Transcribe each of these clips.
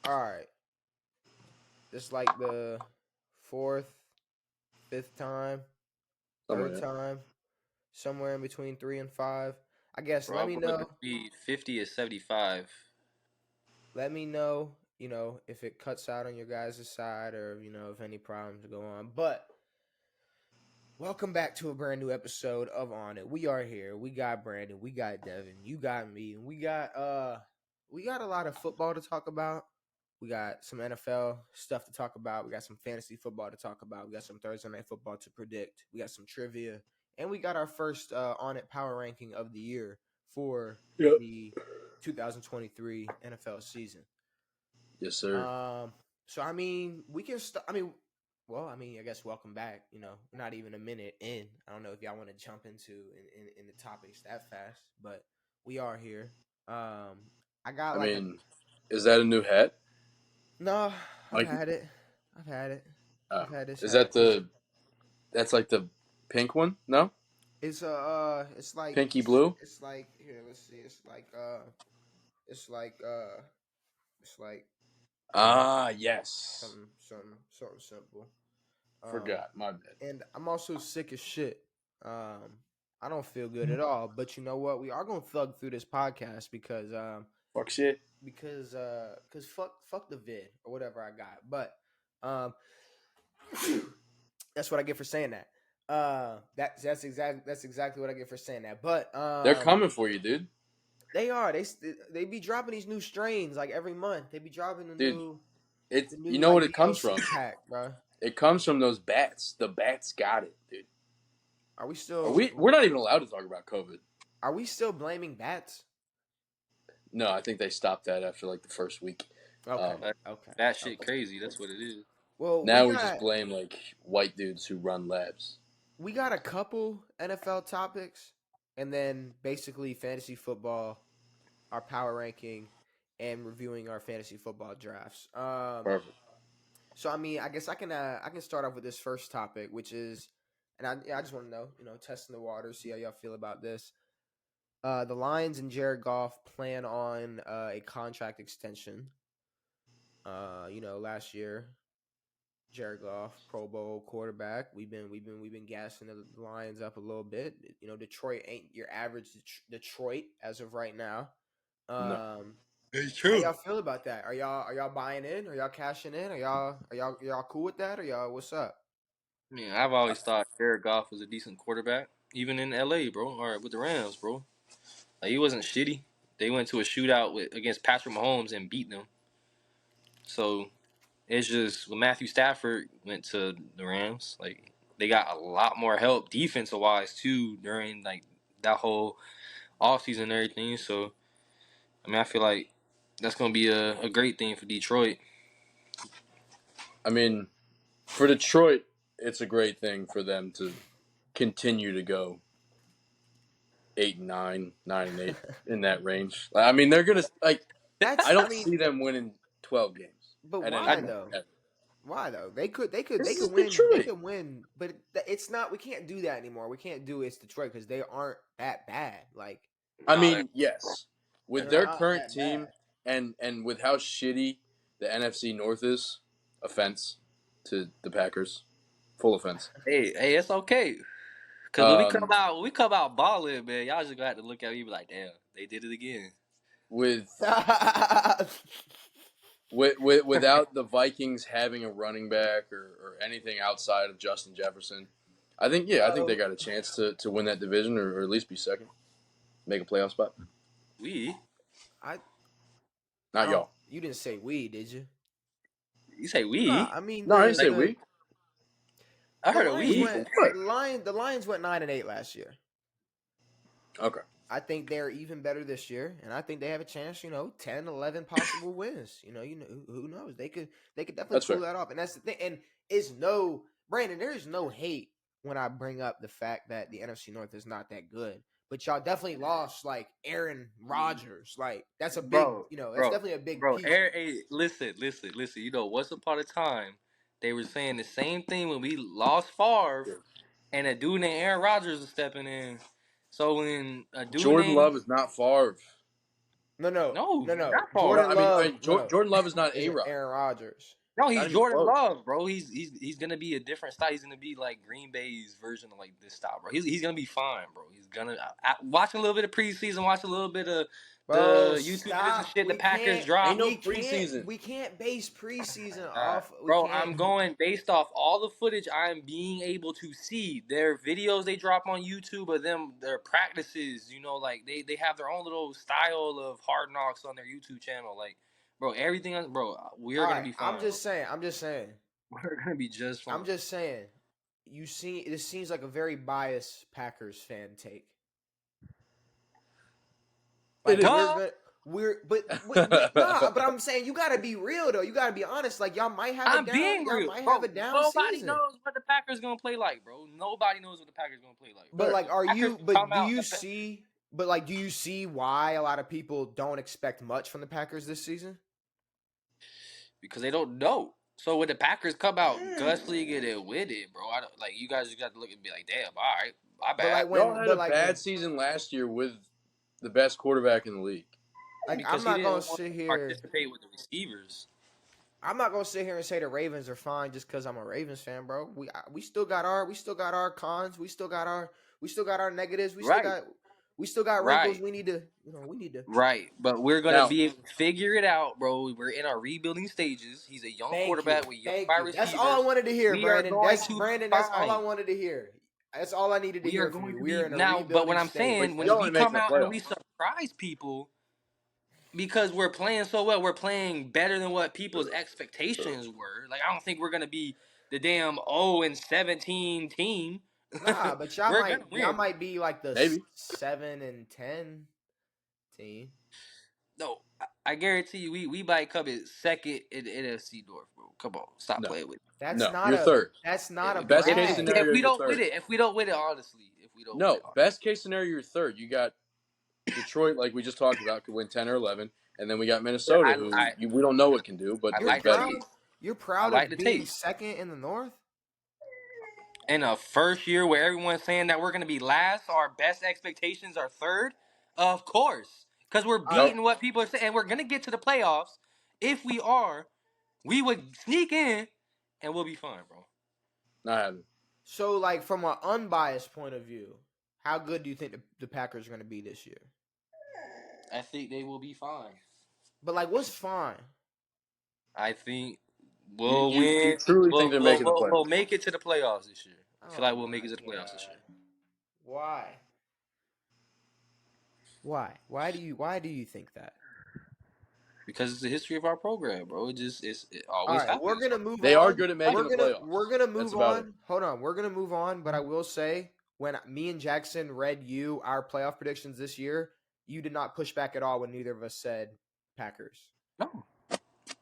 All right. It's like the fourth, fifth time, Somewhere third there. time, somewhere in between 3 and 5. I guess let me Probably know. between 50 and 75. Let me know, if it cuts out on your guys' side or, if any problems go on. But welcome back to a brand new episode of On It. We are here. We got Brandon, we got Devin, you got me, and we got a lot of football to talk about. We got some NFL stuff to talk about. We got some fantasy football to talk about. We got some Thursday night football to predict. We got some trivia, and we got our first On It power ranking of the year for Yep. the 2023 NFL season. Yes, sir. So we can start. I guess welcome back. Not even a minute in. I don't know if y'all want to jump into in the topics that fast, but we are here. I got I like a mean, is that a new hat, no. I've Mikey? had it. I've had it. I've had this Is hat. that that's like the pink one? No? It's like Pinky blue? it's like here. Let's see. It's like it's like Ah, yes. something simple. Forgot. My bad. And I'm also sick as shit. I don't feel good at all. But you know what? We are gonna thug through this podcast Fuck shit. because fuck the vid or whatever I got. But um, that's what I get for saying that. That's exactly what I get for saying that. But They're coming for you, dude. they are they be dropping these new strains like every month. They be dropping Dude, the you new know what like it comes DLC from? pack, bro. It comes from those bats. The bats got it, dude. Are we Are still we're not even allowed to talk about COVID. are we still blaming bats? No, I think they stopped that after like the first week. Okay, Um, okay, That shit okay. crazy. That's what it is. Well, now we just blame like white dudes who run labs. we got a couple NFL topics, and then basically fantasy football, our power ranking, and reviewing our fantasy football drafts. Perfect. So I guess I can start off with this first topic, which is, and I just want to know, testing the water, see how y'all feel about this. The Lions and Jared Goff plan on a contract extension. Last year Jared Goff, Pro Bowl quarterback. We've been gassing the Lions up a little bit. Detroit ain't your average Detroit as of right now. No. It's How true. y'all feel about that? Are y'all buying in? Are y'all cashing in? Are y'all cool with that? Or y'all what's up? I mean, I've always thought Jared Goff was a decent quarterback, even in LA, bro, or with the Rams, bro. Like he wasn't shitty. They went to a shootout against Patrick Mahomes and beat them. So it's just when Matthew Stafford went to the Rams, like they got a lot more help defensive wise too during like that whole offseason and everything. So I mean, I feel like that's gonna be a great thing for Detroit. I mean, for Detroit, it's a great thing for them to continue to go 8-9, 9-8 in that range. I mean, they're gonna like. That's I I don't mean, see them winning 12 games but at any why point. though? Why though? They could they could they This is could win they Detroit. could win, but it's not. We can't do that anymore. We can't do it's Detroit because they aren't that bad. Like I Nah, mean, yes, with they're their not current that bad. team and with how shitty the NFC North is, offense to the Packers, full offense. hey, it's okay. Cause Um, when we come out balling, man, y'all just gonna have to look at me and be like, damn, they did it again. with without the Vikings having a running back or anything outside of Justin Jefferson, I think they got a chance to win that division or at least be second, make a playoff spot. We? I I Not don't. y'all. You didn't say we, did you? You say No, we? I mean No, I didn't say Like we. I the heard a Lions we. We for went what? the Lions went 9-8 last year. Okay. I think they're even better this year, and I think they have a chance. 10, 11 possible wins. Who knows? They could definitely That's pull fair. that off, and that's the thing. And it's no Brandon. There is no hate when I bring up the fact that the NFC North is not that good. But y'all definitely lost like Aaron Rodgers. Like that's a big. Bro, That's bro, definitely a big bro. piece. Hey, listen. You know, once upon a time, they were saying the same thing when we lost Favre and a dude named Aaron Rodgers was stepping in. So when a dude Jordan named Love is not Favre. No, No, not Paul. Jordan No, Love. No, Jordan Love is not isn't A-Rod. Aaron Rodgers. No, Not he's even Jordan close. Love, bro. He's gonna be a different style. He's gonna be like Green Bay's version of like this style, bro. He's gonna be fine, bro. He's gonna watch a little bit of preseason, watch a little bit of Bro, the YouTube videos and stop. shit the Packers drop. Ain't no preseason. We can't base preseason off. We Bro, can't. I'm going based off all the footage I'm being able to see. Their videos they drop on YouTube of them, their practices, you know, like they have their own little style of Hard Knocks on their YouTube channel. Like, bro, everything else, bro, we are All gonna right, be fine. I'm just saying. We're gonna be just fine. I'm just saying. You see, this seems like a very biased Packers fan take. Like but I'm saying you gotta be real though. You gotta be honest. Like y'all might have I'm a down. being Y'all real, might bro. have a down Nobody season. knows what the Packers gonna play like, bro. Nobody knows what the Packers gonna play like. But like, are Packers you? can But come do out you the- see? But like, do you see why a lot of people don't expect much from the Packers this season? Because they don't know. So when the Packers come out gunsling it and win it, bro, I don't, like you guys just got to look and be like, damn, all right, my But bad. like Y'all had a bad season last year with the best quarterback in the league. like Because I'm not he gonna didn't want sit to here. participate with the receivers. I'm not gonna sit here and say the Ravens are fine just because I'm a Ravens fan, bro. We still got our cons. We still got our negatives. We still got wrinkles. Right. We need to. Right, but we're gonna Now- be able to figure it out, bro. We're in our rebuilding stages. He's a young quarterback with young wide receivers. That's all I wanted to hear, We are Brandon. going to be That's all I fine. wanted to hear. That's all I needed to We are hear from going you. to We be are in a now, but what I'm stage. saying, when y'all we ain't making come the out and we playoffs. surprise people, because we're playing so well, we're playing better than what people's expectations were. Like I don't think we're gonna be the damn 0-17 team. Nah, but We're gonna y'all win. might be like the Maybe. 7-10 team. No, I guarantee you, we might come in second in the NFC North, bro. Come on, stop No. playing with me. That's No, not you're third. That's not a Best brag. case scenario, If we you're don't third. win it, honestly, No, best case scenario, you're third. You got Detroit, like we just talked about, could win 10 or 11, and then we got Minnesota, we don't know what can do, but I they're like better. the taste. You're proud I like of the being taste. second in the North? In a first year where everyone's saying that we're going to be last, our best expectations are third, of course, because we're beating what people are saying, and we're going to get to the playoffs. If we are, we would sneak in, and we'll be fine, bro. Not happening. So, like, from an unbiased point of view, how good do you think the Packers are going to be this year? I think they will be fine. But, like, what's fine? I think we'll win. You truly think they're making the playoffs? We'll make it to the playoffs this year. I feel like we'll make it to the playoffs this year. Why? Why do you think that? Because it's the history of our program, bro. It All always right, happens. we're gonna move. They on. are good at making the playoffs. We're gonna move That's about on. Hold on, we're gonna move on. But I will say, when me and Jackson read you our playoff predictions this year, you did not push back at all when neither of us said Packers. No.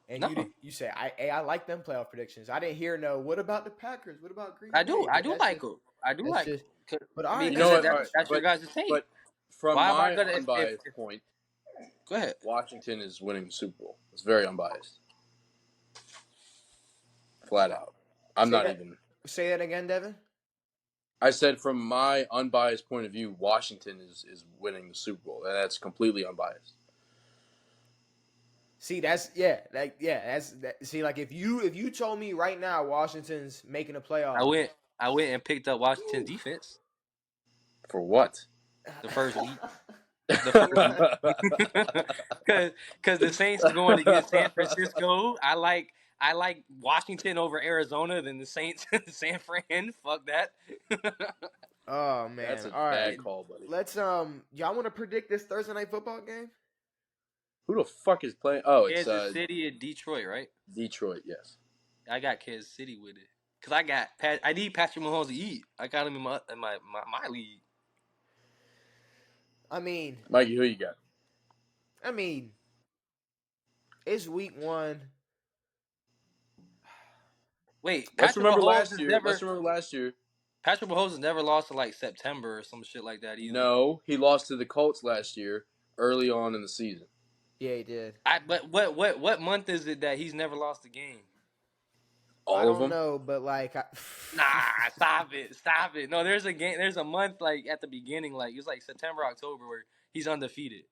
And No. you say I like them playoff predictions. I didn't hear no. What about the Packers? What about Green I Bay? do. I do That's like just- them. I do that's like just- them. But all right, You know what? That's your guys' take. But from Why am I my gonna- unbiased point, Go ahead. Washington is winning the Super Bowl. It's very unbiased. Flat out. I'm not even. Say that again, Devan. I said from my unbiased point of view, Washington is winning the Super Bowl, and that's completely unbiased. See, see, like if you told me right now Washington's making a playoff, I went and picked up Washington's defense. For what? The first week. Because the Saints are going against San Francisco. I like Washington over Arizona than the Saints San Fran. Fuck that. Oh man, That's a all right. bad call, buddy. Let's y'all want to predict this Thursday night football game? Who the fuck is playing? Oh, it's Kansas City and Detroit, right? Detroit. Yes. I got Kansas City with it because I need Patrick Mahomes to eat. I got him in my league. I mean, Mikey, who you got? It's week 1. Wait, Let's remember last year. Patrick Mahomes has never lost to like September or some shit like that either. No, he lost to the Colts last year, early on in the season. Yeah, he did. But what month is it that he's never lost a game? All of them? I don't know, but like, Nah, stop it. No, there's a month like at the beginning, like it was like September, October, where he's undefeated.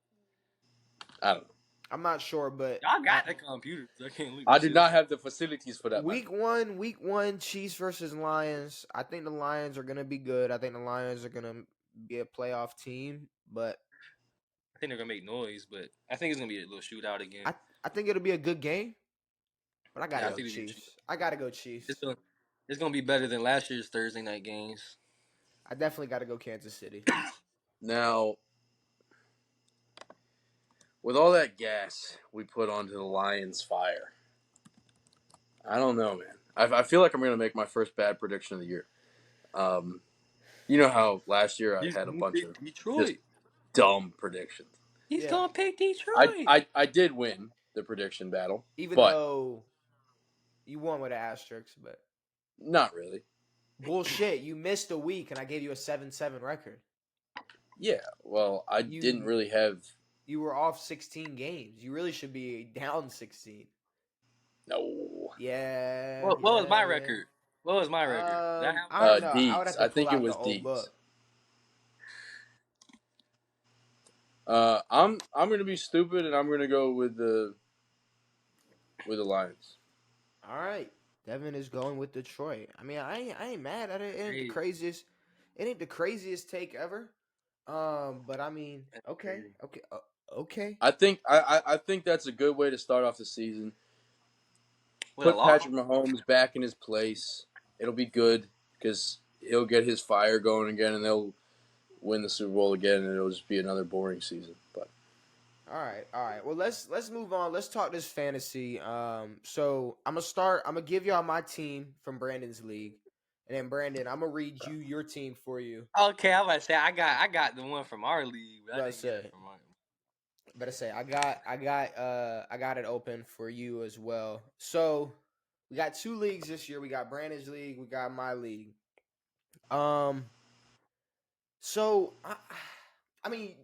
I don't know. I'm not sure, but Y'all got the computers. I can't leave I this do shit. not have the facilities for that. week one, Chiefs versus Lions. I think the Lions are gonna be good. I think the Lions are gonna be a playoff team, but I think they're gonna make noise, but I think it's gonna be a little shootout again. I think it'll be a good game. But I gotta Yeah, I go think it'll be a shootout. Chiefs. I gotta go Chiefs. It's gonna be better than last year's Thursday night games. I definitely gotta go Kansas City. Now, with all that gas we put onto the Lions' fire, I don't know, man. I feel like I'm going to make my first bad prediction of the year. You know how last year I He's had a gonna bunch pick of just Detroit. dumb predictions. He's Yeah. gonna pick I, Detroit. I, I did win the prediction battle, Even but though you won with an asterisk, but not really. bullshit. You missed a week and I gave you a 7-7 record. Yeah, well, I didn't You really have you were off 16 games. You really should be down 16. no Yeah, What was yeah, my yeah. record? What was my record? Did I have I don't know. I would D's. have to I pull think it out the was old D's. book. I'm gonna be stupid and I'm gonna go with the Lions. All right. Devin is going with Detroit. I mean, I ain't mad at it. It ain't the crazy? craziest. It ain't the craziest take ever. But I mean, That's okay, crazy. okay. I think that's a good way to start off the season. With a Put loss? Patrick Mahomes back in his place. It'll be good because he'll get his fire going again, and they'll win the Super Bowl again, and it'll just be another boring season. But All right, all right. Well, let's move on. Let's talk this fantasy. So I'm gonna start. I'm gonna give y'all my team from Brandon's league, and then Brandon, I'm gonna read you your team for you. Okay, I'm about to say I got the one from our league, but I Let's didn't get it say, from mine. better say, I got it open for you as well. So we got two leagues this year. We got Brandon's league. We got my league. Um, so I mean,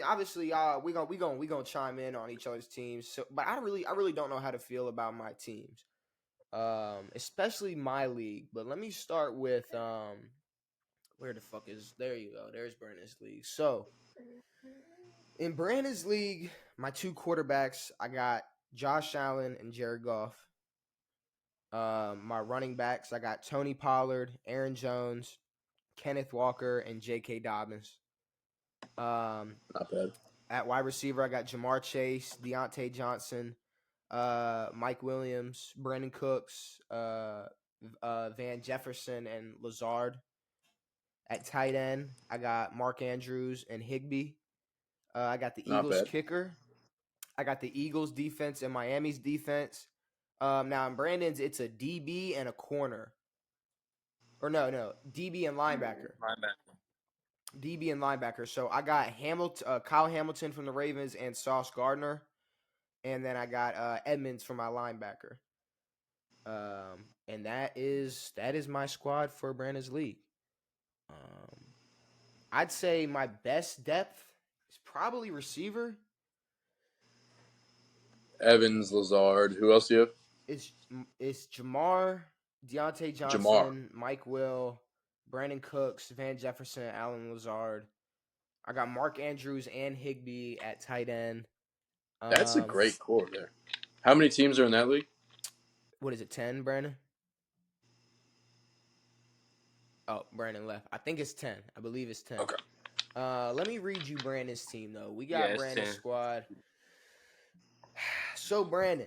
obviously, y'all, we gonna chime in on each other's teams. So, but I really don't know how to feel about my teams. Especially my league. But let me start with where the fuck is there? You go. There's Brandon's league. So in Brandon's league, my two quarterbacks, I got Josh Allen and Jared Goff. My running backs, I got Tony Pollard, Aaron Jones, Kenneth Walker, and J.K. Dobbins. Um, not bad. at wide receiver, I got Jamar Chase, Deontay Johnson, Mike Williams, Brandon Cooks, Van Jefferson, and Lazard. At tight end, I got Mark Andrews and Higbee. I got the Not Eagles bad. kicker. I got the Eagles defense and Miami's defense. Now in Brandon's, it's a DB and a corner. Or no, DB and linebacker. Linebacker. DB and linebacker. So I got Kyle Hamilton from the Ravens and Sauce Gardner, and then I got Edmonds for my linebacker. And that is my squad for Brandon's league. I'd say my best depth is probably receiver. Evans, Lazard. Who else do you have? It's Jamar, Deontay Jamar. Johnson, Mike Will, Brandon Cooks, Van Jefferson, Alan Lazard. I got Mark Andrews and Higbee at tight end. That's a great core there. How many teams are in that league? What is it, 10, Brandon? Oh, Brandon left. I think it's 10. I believe it's 10. Okay. Let me read you Brandon's team though. We Yeah, got it's Brandon's 10. squad. So Brandon,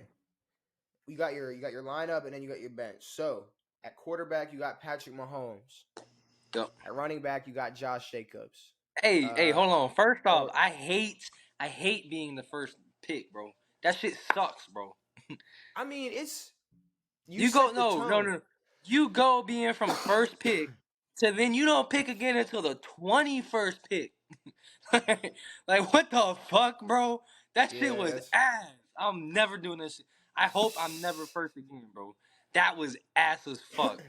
you got your lineup and then you got your bench. So at quarterback, you got Patrick Mahomes. Yep. At running back, you got Josh Jacobs. Hey, hold on. First off, Or I hate being the first pick, bro. That shit sucks, bro. I mean, it's you You go set the no, no, tone. no. You go being from first pick to then you don't pick again until the 21st pick. Like what the fuck, bro? That shit Yeah, was that's ass. I'm never doing this shit. I hope I'm never first again, bro. That was ass as fuck.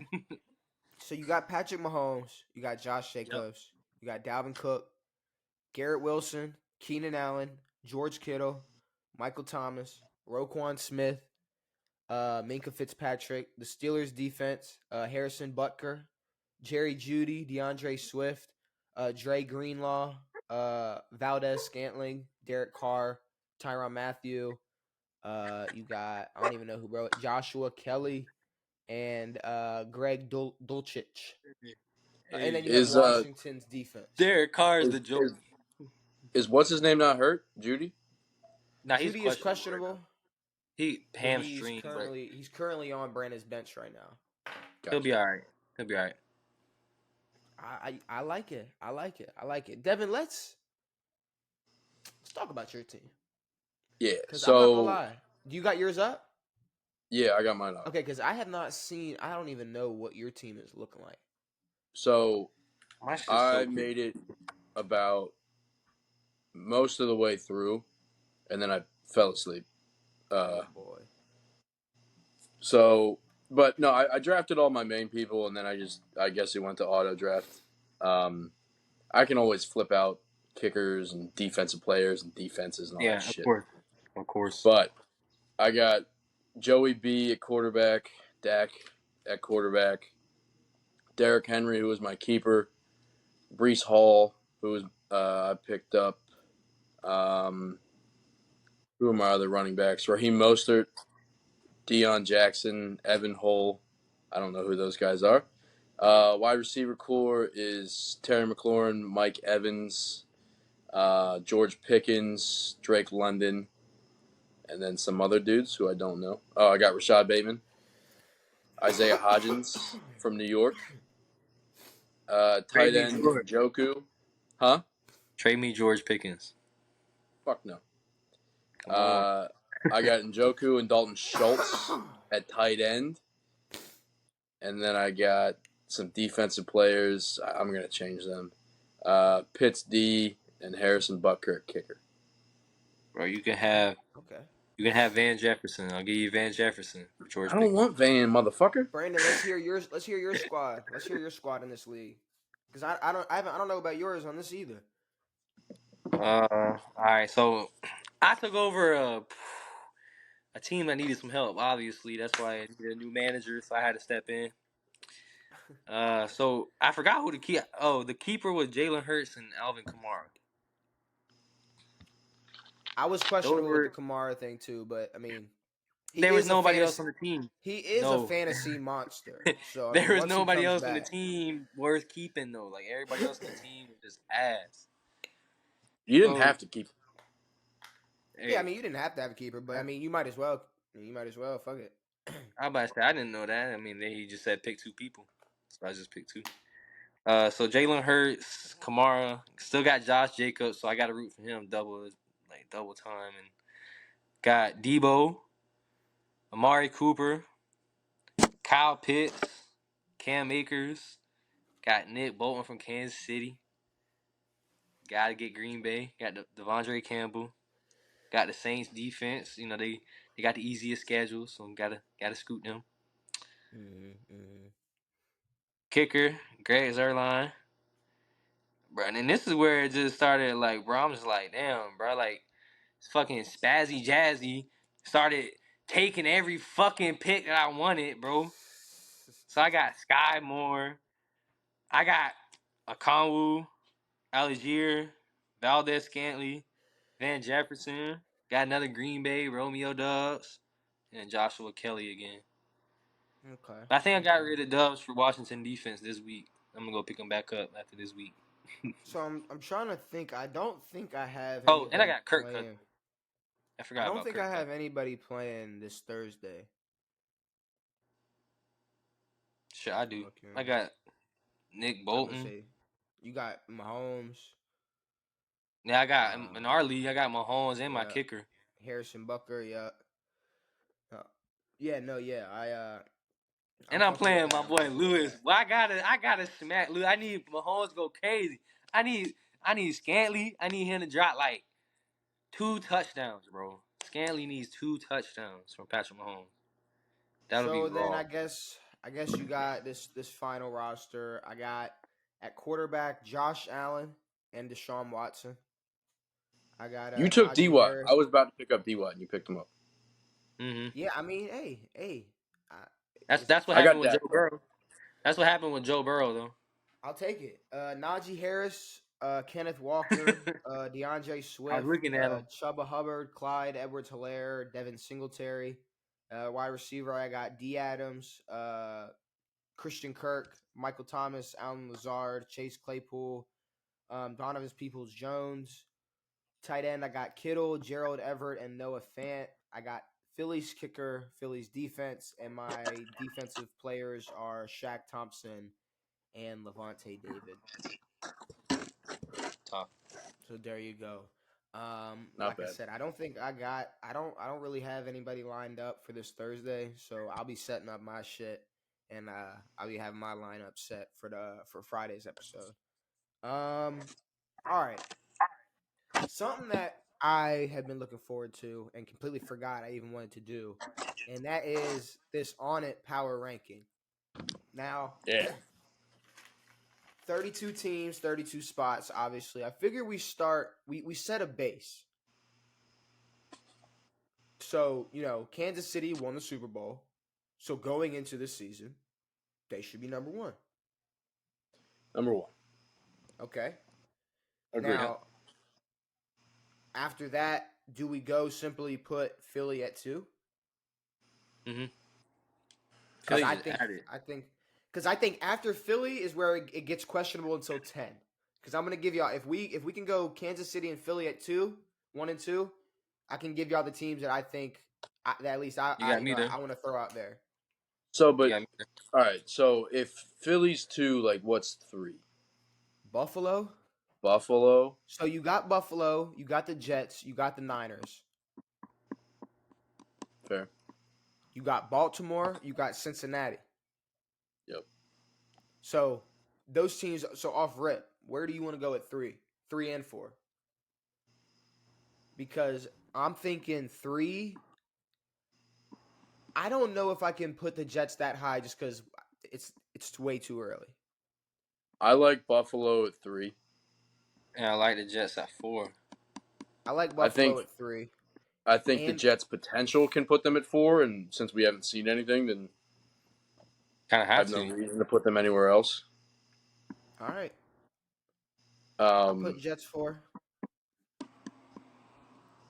so you got Patrick Mahomes, you got Josh Yep. Jacobs, you got Dalvin Cook, Garrett Wilson, Keenan Allen, George Kittle, Michael Thomas, Roquan Smith, Minka Fitzpatrick, the Steelers defense, Harrison Butker, Jerry Judy, DeAndre Swift, Dre Greenlaw, Valdez Scantling, Derek Carr, Tyrann Mathieu. You got I don't even know who wrote it, Joshua Kelly and Greg Dulcich. And then you have Is Washington's defense. Derek Carr is is, the joke. is is what's his name not hurt? Judy? Nah, he's Judy is questionable right now. questionable, He but he's hamstring, but currently he's currently on Brandon's bench right now. he'll Gotcha. be all right. He'll be all right. I like it. I like it. I like it. Devin, let's talk about your team. Yeah. Because I'm not gonna So lie. Do you got yours up? yeah, I got mine up. Okay, because I have not seen. I don't even know what your team is looking like. So My shit's I so made it about most of the way through, and then I fell asleep. Oh boy. So, but no, I drafted all my main people, and then I guess he went to auto draft. I can always flip out kickers and defensive players and defenses and all that yeah, shit. of course. But I got Joey B at quarterback, Dak at quarterback, Derrick Henry, who was my keeper, Brees Hall, who was I picked up. Who are my other running backs? Raheem Mostert, Deion Jackson, Evan Hull. I don't know who those guys are. Wide receiver core is Terry McLaurin, Mike Evans, George Pickens, Drake London, and then some other dudes who I don't know. Oh, I got Rashad Bateman, Isaiah Hodgins from New York, Trade tight me end George. Njoku. Huh? Trade me George Pickens. Fuck no. Come on. I got Njoku and Dalton Schultz at tight end. And then I got some defensive players. I'm going to change them. Pitts D and Harrison Butker at kicker. Bro, Okay. you can have Van Jefferson. I'll give you Van Jefferson for George I don't Pickens. want Van, motherfucker. Brandon, let's hear yours. Let's hear your squad. Let's hear your squad in this league. Because I don't know about yours on this either. All right. So I took over a team that needed some help. Obviously, that's why I needed a new manager, so I had to step in. So I forgot who the key. Oh, the keeper was Jalen Hurts and Alvin Kamara. I was Those questionable with the were. Kamara thing too, but I mean, he There was is a nobody else fantasy. on the team. He is a No, fantasy monster. So I mean, there was once he nobody comes else on the back, team worth keeping though. Like everybody else on the team was just ass. You didn't So have to keep. yeah, I hey, mean, you didn't have to have a keeper, but I mean, you might as well. You might as well. Fuck it. I about to say I didn't know that. I mean, he just said pick two people, so I just picked two. So Jalen Hurts, Kamara, still got Josh Jacobs, so I got to root for him double time, and got Debo, Amari Cooper, Kyle Pitts, Cam Akers, got Nick Bolton from Kansas City. Got to get Green Bay. Got Devondre Campbell. Got the Saints defense. You know they got the easiest schedule, so gotta scoot them. Mm-hmm. Kicker Greg Zerline. Bro, and then this is where it just started. Like, bro, I'm just like, damn, bro, like, it's fucking Spazzy Jazzy started taking every fucking pick that I wanted, bro. So I got Sky Moore. I got Akonwu, Algier, Valdez Scantley, Van Jefferson. Got another Green Bay, Romeo Dubs, and Joshua Kelly again. Okay. But I think I got Okay. rid of Dubs for Washington defense this week. I'm gonna go pick them back up after this week. So I'm trying to think. I don't think I have Oh, and I anybody got Kirk Cousins. playing. I I forgot don't about think Kirk I have Cousins. anybody playing this Thursday. Sure, I do. I Okay. got Nick I'm gonna Bolton. say you got Mahomes. Yeah, I got in Um. our league. I got Mahomes and my Yeah. kicker. Harrison Bucker. Yeah. Uh, yeah. No. Yeah. I'm And I'm fucking with playing that. my I'm boy fucking with Lewis. that. Well, I gotta smack Lewis. I need Mahomes to go crazy. I need Scantley. I need him to drop like 2 touchdowns, bro. Scantley needs 2 touchdowns from Patrick Mahomes. That'll be So then raw. I guess you got this final roster. I got at quarterback Josh Allen and Deshaun Watson. I got You took D Najee Watt. Harris. I was about to pick up D Watt, and you picked him up. hmm Yeah, I mean, hey, I, That's it's, that's what I happened got with Dak Joe though. Burrow. That's what happened with Joe Burrow though. I'll take it. Najee Harris, Kenneth Walker, DeAndre I was Swift, looking at him. Chuba Hubbard, Clyde Edwards-Helaire, Devin Singletary. Wide receiver, I got D. Adams, Christian Kirk, Michael Thomas, Allen Lazard, Chase Claypool, Donovan Peoples-Jones. Tight end, I got Kittle, Gerald Everett, and Noah Fant. I got Phillies kicker, Phillies defense, and my defensive players are Shaq Thompson and Levante David. Top. So there you go. Not Like I bad. said, I don't really have anybody lined up for this Thursday, so I'll be setting up my shit and I'll be having my lineup set for Friday's episode. All right. Something that I have been looking forward to and completely forgot I even wanted to do, and that is this On It power ranking. Now, Yeah. 32 teams, 32 spots, obviously. I figure we set a base. So, Kansas City won the Super Bowl. So going into this season, they should be number one. Number one. Okay. Agreed. Now, after that, do we go simply put Philly at 2? Mm-hmm. Because I think after Philly is where it gets questionable until 10. Because I'm gonna give y'all if we can go Kansas City and Philly at 1 and 2, I can give y'all the teams that I think that at least I want to throw out there. So, but all right. So if Philly's 2, like what's 3? Buffalo. Buffalo. So you got Buffalo, you got the Jets, you got the Niners. Fair. You got Baltimore, you got Cincinnati. Yep. So those teams. So off rip, where do you want to go at 3 and 4? Because I'm thinking 3. I don't know if I can put the Jets that high just because it's way too early. I like Buffalo at 3. And I like the Jets at 4. I like Buffalo at 3. I think the Jets' potential can put them at 4, and since we haven't seen anything, then kind of I have no reason to put them anywhere else. All right. I'll put Jets 4.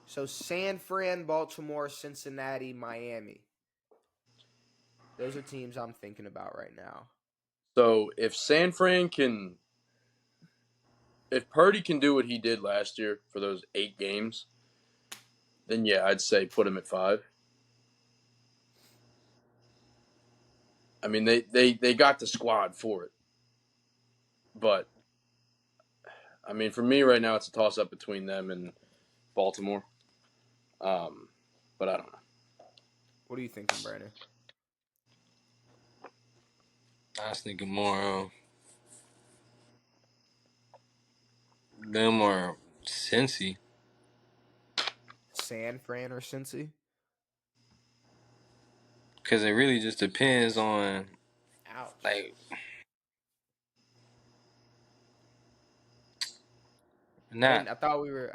So San Fran, Baltimore, Cincinnati, Miami. Those are teams I'm thinking about right now. So if San Fran if Purdy can do what he did last year for those 8 games, then yeah, I'd say put him at 5. I mean, they got the squad for it. But, I mean, for me right now, it's a toss-up between them and Baltimore. But I don't know. What are you thinking, Brandon? I was thinking more them or Cincy. San Fran or Cincy? Because it really just depends on, Ouch. like, not. I thought we were.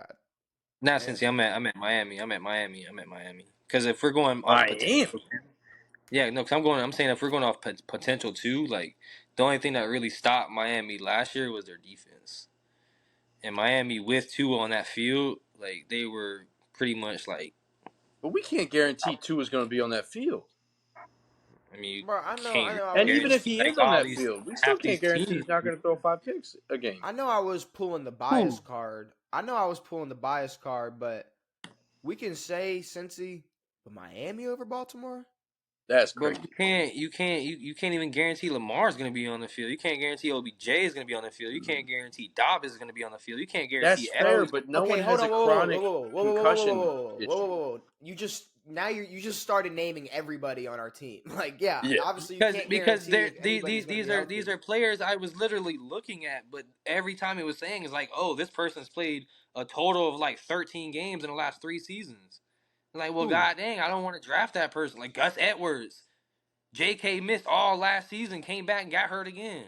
Not Cincy. I'm at Miami. Because if we're going off potential, because I'm saying if we're going off potential too, like the only thing that really stopped Miami last year was their defense. And Miami with Tua on that field, like they were pretty much like. But we can't guarantee Tua is going to be on that field. I mean, Bro, I know. And even if he is on that field, we still can't guarantee he's not going to throw 5 picks a game. I know I was pulling the bias card. But we can say Cincy, but Miami over Baltimore? That's crazy. But you can't even guarantee Lamar's going to be on the field. You can't guarantee OBJ is going to be on the field. You can't guarantee Dobbs is going to be on the field. You can't guarantee. That's fair, but no one has a chronic concussion. You just started naming everybody on our team. Like, yeah. Obviously you can't because guarantee these are players I was literally looking at, but every time it was saying is like, oh, this person's played a total of like 13 games in the last 3 seasons. Like, well, god dang, I don't want to draft that person. Like Gus Edwards, J.K. missed all last season, came back and got hurt again.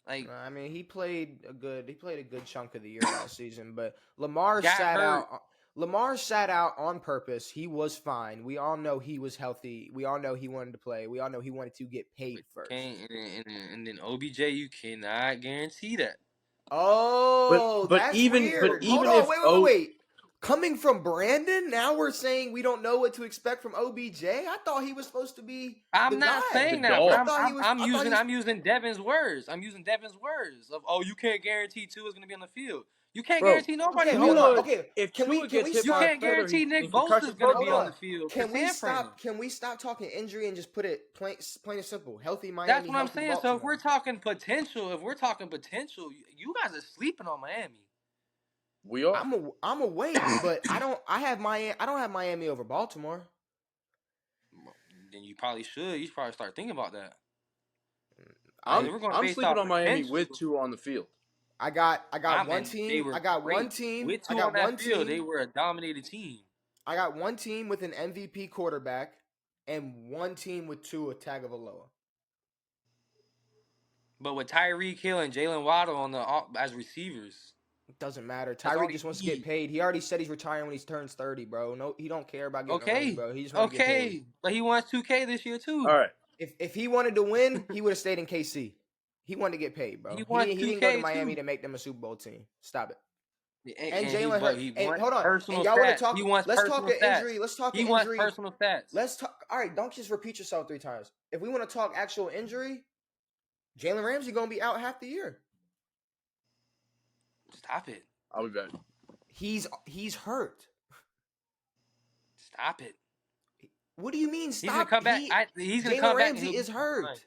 Like, I mean, he played a good chunk of the year last season, but Lamar sat out. Lamar sat out on purpose. He was fine. We all know he was healthy. We all know he wanted to play. We all know he wanted to get paid first. And then OBJ, you cannot guarantee that. Oh, But that's even weird. Hold even on, if wait. Coming from Brandon, now we're saying we don't know what to expect from OBJ. I thought he was supposed to be the I'm not guy. the saying that, but I dog, thought he was. I'm I thought he was. using Devin's words. I'm using Devin's words of you can't guarantee Tua is gonna be on the field. You can't bro, guarantee nobody Okay, gonna be hold on the on. Tua, field. Okay, if Tua can gets we hit You by a stop? can't feather, guarantee he's Nick in Bosa is concussion gonna Hold be protocol. on the on. field for Can we San stop? Fran. Can we stop talking injury and just put it plain and simple? Healthy That's Miami, what I'm healthy saying. So if we're Baltimore. talking potential, you guys are sleeping on Miami. We are. I'm a wait, but I don't have Miami over Baltimore. Then you probably should. You should probably start thinking about that. Because I if we're going I'm based sleeping off on Miami potential, with Tua on the field. I got one and they team. were I got one great. team. With I two got on that one field, they team. were a dominated team. I got one team with an MVP quarterback and one team with Tua Tagovailoa. But with Tyreek Hill and Jalen Waddle on as receivers, It doesn't matter. that's all Tyreek just they wants to get need. paid. He already said he's retiring when he turns 30, bro. No, he don't care about getting a ring, Okay, bro. He just want to get paid. okay, but he wants 2K this year All too. right. If he wanted to win, he would have stayed in KC. He wanted to get paid, bro. He He wants didn't. He didn't go to 2K Miami too. to make them a Super Bowl team. Stop it. And And Jalen Hurt. he And wants hold on. And personal y'all want to stats. talk? He wants Let's talk personal an stats. injury. Let's talk He an wants injury. personal stats. Let's talk. All right, don't just repeat yourself 3 times. If we want to talk actual injury, Jalen Ramsey gonna be out half the year. Stop it. I'll be back. He's hurt. Stop it. What do you mean? He's gonna Stop. come back. He's gonna Jalen come back and Ramsey he'll is be fine. hurt.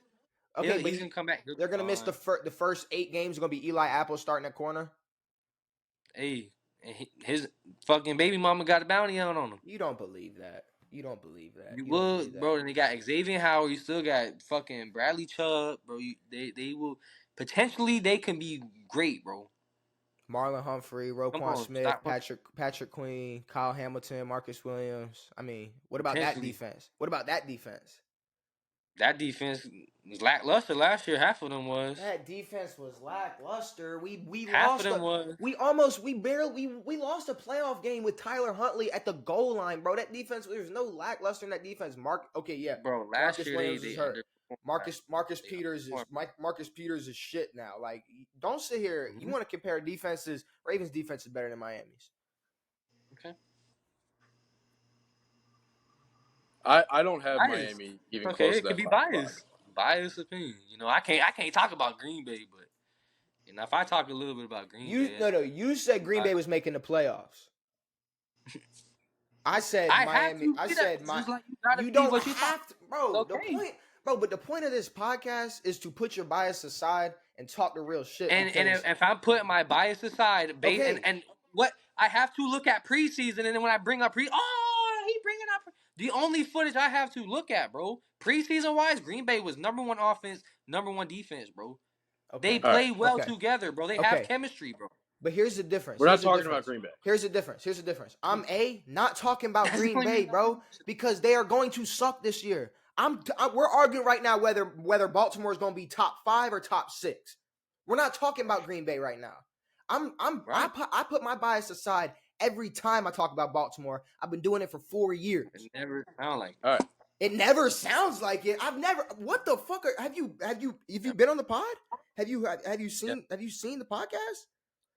Okay, but He's gonna come back. He'll they're be gonna miss fine. the first 8 games. Gonna be Eli Apple starting at corner. Hey, and his fucking baby mama got a bounty on him. You don't believe that. You don't believe that. You You don't believe would, that. bro. And they got Xavier Howard. You still got fucking Bradley Chubb, bro. They will potentially they can be great, bro. Marlon Humphrey, Come Roquan on, Smith, stop. Patrick Queen, Kyle Hamilton, Marcus Williams. I mean, what about that Potentially. defense? What about that defense? That defense was lackluster last year. Half of them was. That defense was lackluster. We Half of lost them was. we barely we lost a playoff game with Tyler Huntley at the goal line, bro. That defense, there's no lackluster in that defense. Bro, last Marcus year Williams they is hurt. underperformed. Marcus Peters is shit now. Like, don't sit here. You want to compare defenses? Ravens defense is better than Miami's. Okay. I don't have Miami even close to It could that be 5 biased. spot. Biased opinion. You know, I can't talk about Green Bay, but if I talk a little bit about Green Bay, You said Green Bay was making the playoffs. I said Miami. I said you don't have to, bro. Okay. But the point of this podcast is to put your bias aside and talk the real shit. And if I'm putting my bias aside, and what I have to look at preseason, and then when I bring up he bringing up the only footage I have to look at, bro. Preseason wise, Green Bay was number 1 offense, number 1 defense, bro. Okay. They play well together, bro. They have chemistry, bro. But here's the difference. We're not talking about Green Bay. Here's the difference. I'm not talking about Green Bay, bro, because they are going to suck this year. We're arguing right now whether Baltimore is going to be top 5 or top 6. We're not talking about Green Bay right now. I put my bias aside every time I talk about Baltimore. I've been doing it for 4 years. It never sounds like All right. It never sounds like it. I've never. What the fuck? Have you been on the pod? Have you seen the podcast?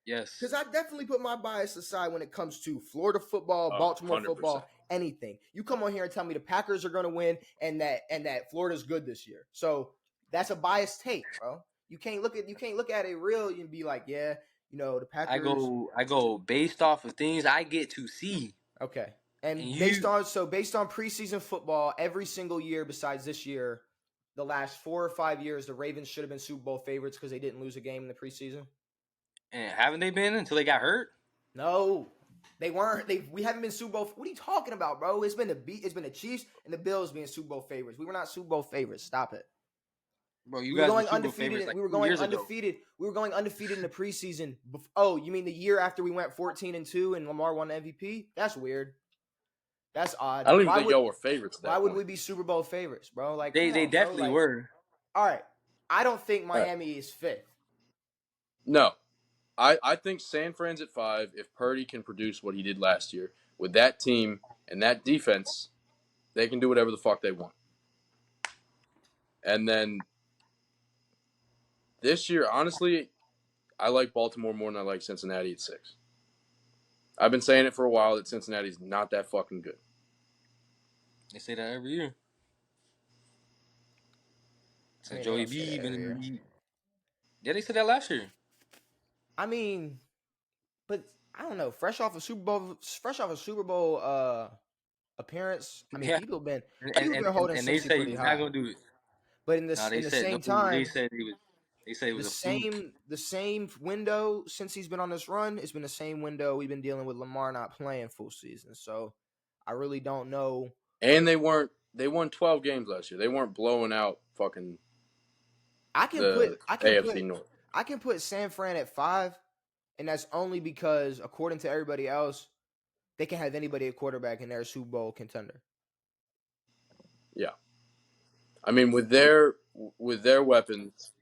Yes. Because I definitely put my bias aside when it comes to Florida football, Baltimore 100%. football, anything. You come on here and tell me the Packers are going to win and that Florida's good this year. So that's a biased take, bro. You can't look at it real and be like, yeah, the Packers. I go based off of things I get to see. Okay. And based on preseason football, every single year besides this year, the last 4 or 5 years, the Ravens should have been Super Bowl favorites because they didn't lose a game in the preseason. And haven't they been until they got hurt? No, they weren't. We haven't been Super Bowl. What are you talking about, bro? It's been the Chiefs and the Bills being Super Bowl favorites. We were not Super Bowl favorites. Stop it. Bro, we were going undefeated. We were going undefeated. We were going undefeated in the preseason. Oh, you mean the year after we went 14-2 and Lamar won the MVP? That's weird. That's odd. I don't even think y'all were favorites. Why would we be Super Bowl favorites, bro? Like they definitely were. All right, I don't think Miami is 5th. No, I think San Fran's at 5. If Purdy can produce what he did last year with that team and that defense, they can do whatever the fuck they want. And then this year, honestly, I like Baltimore more than I like Cincinnati at 6. I've been saying it for a while that Cincinnati's not that fucking good. They say that every year. I Since mean, they Joey don't say B that been every in the year. league. Yeah, they said that last year. I mean, but I don't know. Fresh off a Super Bowl appearance. I mean, Yeah, people been holding and they Cincy say pretty he's not high. gonna do it. But No, they in the said no. same They time, said he was. They said it was a fluke. the same window since he's been on this run, it's been the same window we've been dealing with Lamar not playing full season. So I really don't know. And they won 12 games last year. They weren't blowing out fucking the AFC North. I can put San Fran at 5, and that's only because according to everybody else, they can have anybody at quarterback and they're a Super Bowl contender. Yeah. I mean, with their weapons,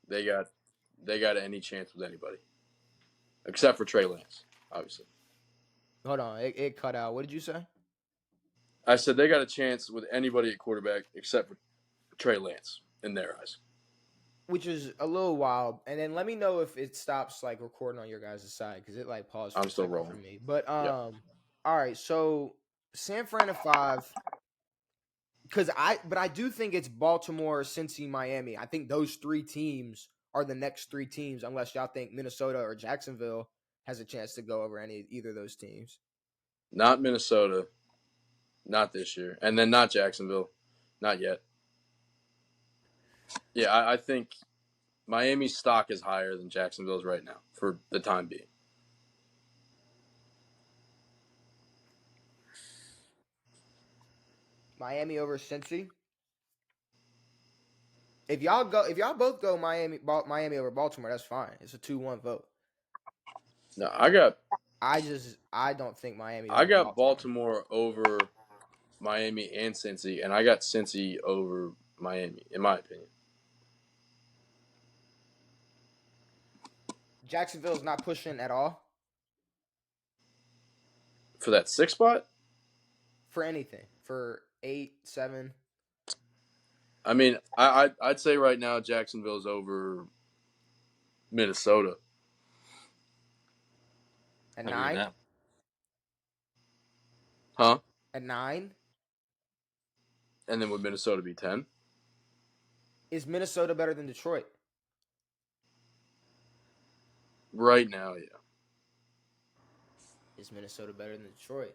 they got any chance with anybody, except for Trey Lance, obviously. Hold on, it cut out. What did you say? I said they got a chance with anybody at quarterback except for Trey Lance in their eyes. Which is a little wild. And then let me know if it stops like recording on your guys' side because it like paused for I'm a still second rolling. for me. But Yeah. all right. So San Fran at 5. But I do think it's Baltimore, Cincy, Miami. I think those 3 teams are the next 3 teams, unless y'all think Minnesota or Jacksonville has a chance to go over either of those teams. Not Minnesota, not this year, and then not Jacksonville, not yet. Yeah, I think Miami's stock is higher than Jacksonville's right now for the time being. Miami over Cincy. If y'all both go Miami over Baltimore, that's fine. It's a 2-1 vote. No, I don't think Miami I over got Baltimore. Baltimore over Miami and Cincy, and I got Cincy over Miami, in my opinion. Jacksonville's not pushing at all For that 6 spot, for anything. For 8, 7. I mean, I'd say right now Jacksonville's over Minnesota. At I agree with 9? that. Huh? At 9? And then would Minnesota be 10? Is Minnesota better than Detroit? Right now, yeah. Is Minnesota better than Detroit?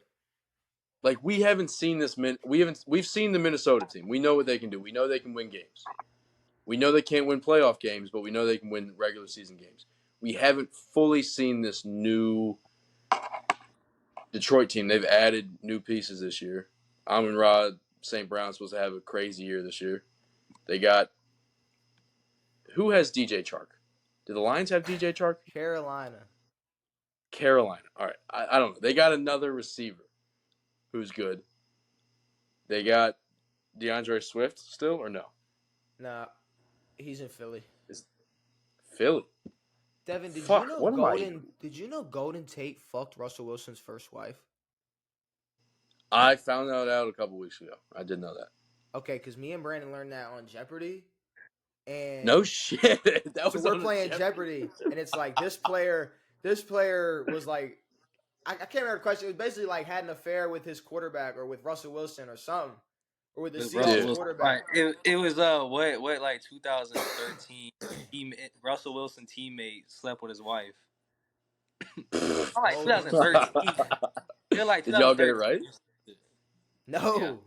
Like we haven't seen this we've seen the Minnesota team. We know what they can do. We know they can win games. We know they can't win playoff games, but we know they can win regular season games. We haven't fully seen this new Detroit team. They've added new pieces this year. Amon-Ra St. Brown's supposed to have a crazy year this year. They got who has DJ Chark? Do the Lions have DJ Chark? Carolina. Carolina. All right. I don't know. They got another receiver who's good. They got DeAndre Swift still or no? Nah, he's in Philly. It's Philly. Devin, Fuck. What am I? Did you know Golden Tate fucked Russell Wilson's first wife? I found that out a couple weeks ago. I did know that. Okay, because me and Brandon learned that on Jeopardy. And No shit. That so was we're on playing Jeopardy, and it's like this player was like, I can't remember the question. It was basically like had an affair with his quarterback or with Russell Wilson or something, or with the With Seahawks Russell Wilson. quarterback. Right. It was what like 2013. Russell Wilson teammate slept with his wife. I'm like Golden 2013. Tate. Feel like Did y'all get it 2013. right? No.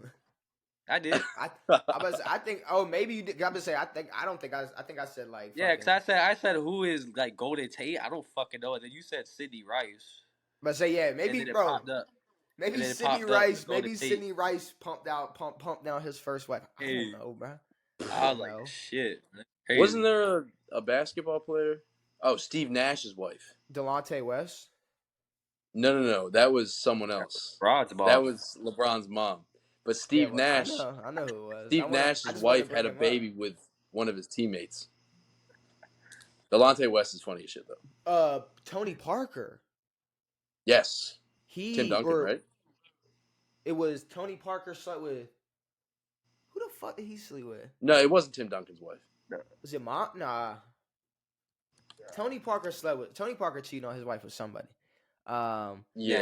I did. I think. Oh, maybe you did. I'm gonna say. I think I said like. Yeah, Fucking, because I said who is like Golden Tate? I don't fucking know. And then you said Sidney Rice. but say yeah, And maybe then it bro. popped up. Maybe And then it Sidney popped up Rice. with Golden Maybe Tate. Sidney Rice pumped down his first wife. I don't know, bro. I I was don't like, know. shit. Crazy. Wasn't there a basketball player? Oh, Steve Nash's wife. Delonte West. No. That was someone else. Rod's boss. That was LeBron's mom. But Steve I Nash, know who it was. Steve I Nash's just wanted to wife bring had a him up. baby with one of his teammates. Delonte West is funny as shit though. Tony Parker. Yes. Tim Duncan, Or right? it was Tony Parker slept with. Who the fuck did he sleep with? No, it wasn't Tim Duncan's wife. Was it Mom? Nah. Tony Parker cheating on his wife with somebody. Yeah,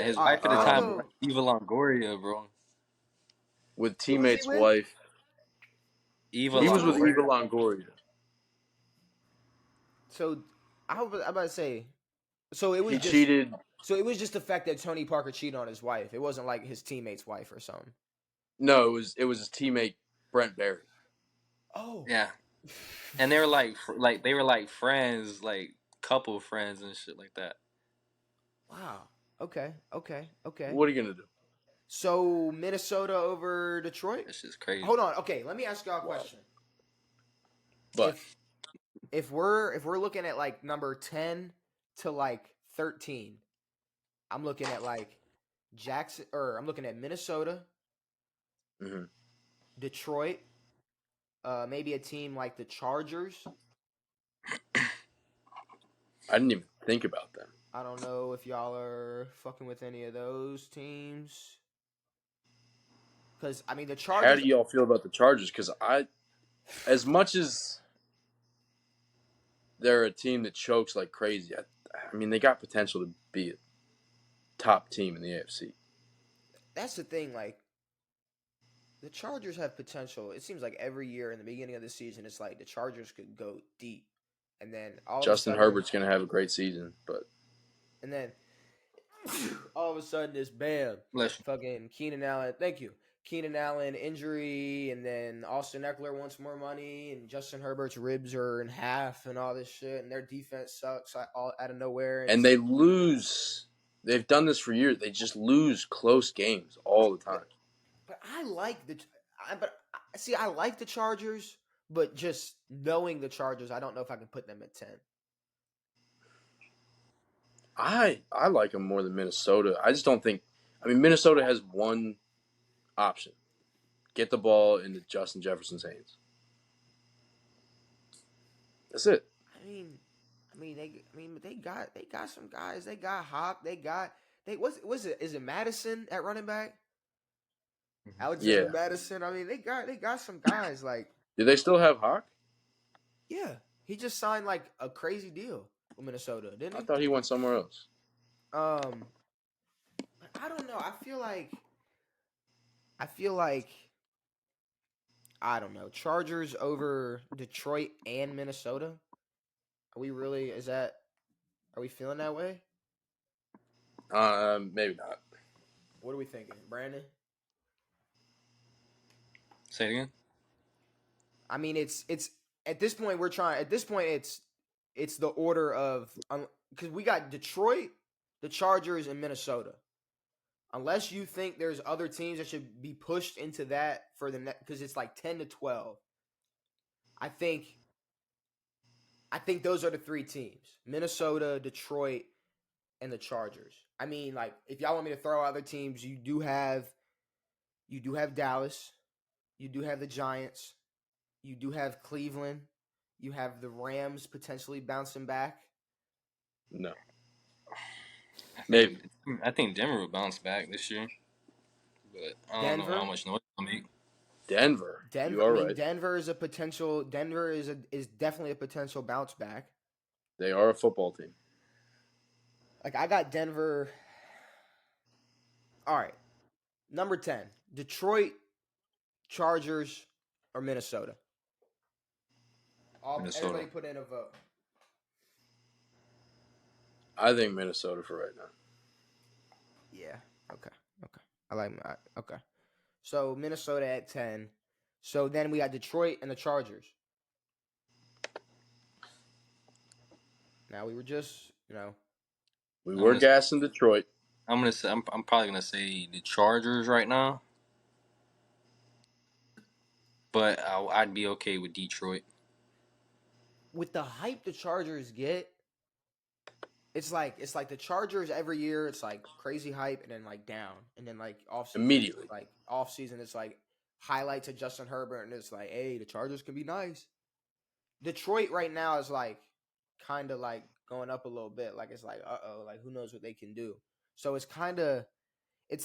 his All right, wife at the I'll time Um, was like go. Eva Longoria, bro. with Who was he teammate's with? wife. Eva He was with Longoria. Eva Longoria. So I'm about to say. So it was He just. cheated. So it was just the fact that Tony Parker cheated on his wife. It wasn't like his teammate's wife or something. No, it was his teammate Brent Barry. Oh. Yeah, and they were like friends, like couple friends and shit like that. Wow. Okay. What are you gonna do? So Minnesota over Detroit. That's just crazy. Hold on. Okay, let me ask y'all a Wow. question. But If we're looking at like number 10 to like 13, I'm looking at like I'm looking at Minnesota, mhm. Detroit, maybe a team like the Chargers. I didn't even think about them. I don't know if y'all are fucking with any of those teams. Because I mean the How Chargers. do y'all feel about the Chargers? Because as much as they're a team that chokes like crazy, I mean they got potential to be a top team in the AFC. That's the thing. Like the Chargers have potential. It seems like every year in the beginning of the season, it's like the Chargers could go deep, and then all of a Justin sudden, Herbert's gonna have a great season, but and then all of a sudden, this bam, Bless you. fucking Keenan Allen. Thank you, Keenan Allen injury, and then Austin Eckler wants more money, and Justin Herbert's ribs are in half, and all this shit, and their defense sucks all out of nowhere, and they lose. They've done this for years. They just lose close games all the time. But I like I like the Chargers, but just knowing the Chargers, I don't know if I can put them at 10. I like them more than Minnesota. I just don't think. I mean, Minnesota has one option: get the ball into Justin Jefferson's hands. That's it. They got some guys. They got Hawk. Was it? Is it Madison at running back? Alexander Yeah. Madison. I mean, they got some guys. Like, Do they still have Hawk? yeah, he just signed like a crazy deal with Minnesota, didn't I he? thought he went somewhere else. But I don't know. I feel like I don't know. Chargers over Detroit and Minnesota. Are we really? Are we feeling that way? Maybe not. What are we thinking, Brandon? Say it again. I mean, it's at this point we're trying. At this point, it's the order of because we got Detroit, the Chargers, and Minnesota. Unless you think there's other teams that should be pushed into that for the next, because it's like 10 to 12. I think those are the three teams: Minnesota, Detroit, and the Chargers. I mean, like if y'all want me to throw out other teams, you do have Dallas, you do have the Giants, you do have Cleveland, you have the Rams potentially bouncing back. No. I Maybe. think I think Denver will bounce back this year, but I don't know how Denver, much noise they'll make. Denver. You Denver. I are mean, right. Denver is a potential. Denver is definitely a potential bounce back. They are a football team. Like I got Denver. All right, number 10, Detroit, Chargers, or Minnesota. Everybody Minnesota. put in a vote. I think Minnesota for right now. Yeah. Okay. Okay. I like that. Okay. So Minnesota at 10. So then we got Detroit and the Chargers. Now we were just, We I'm were gonna gassing Detroit. I'm gonna say I'm probably gonna say the Chargers right now, but I'd be okay with Detroit. with the hype the Chargers get. It's like the Chargers every year. It's like crazy hype and then like down and then like Immediately. off season. It's like highlights of Justin Herbert and it's like, hey, the Chargers can be nice. Detroit right now is like kind of like going up a little bit. Like it's like like who knows what they can do. So it's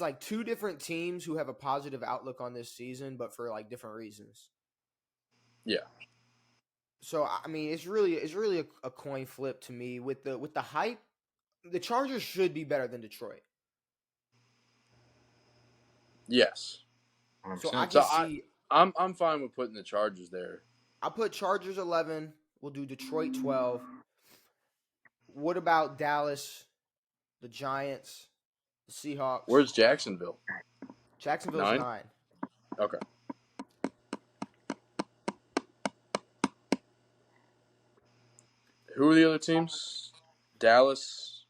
like two different teams who have a positive outlook on this season, but for like different reasons. Yeah. So I mean, it's really a coin flip to me with the hype. The Chargers should be better than Detroit. Yes. So I 100%. can So see. I'm fine with putting the Chargers there. I'll put Chargers 11. We'll do Detroit 12. What about Dallas, the Giants, the Seahawks? Where's Jacksonville? Jacksonville's 9? 9. Okay. Who are the other teams? Dallas.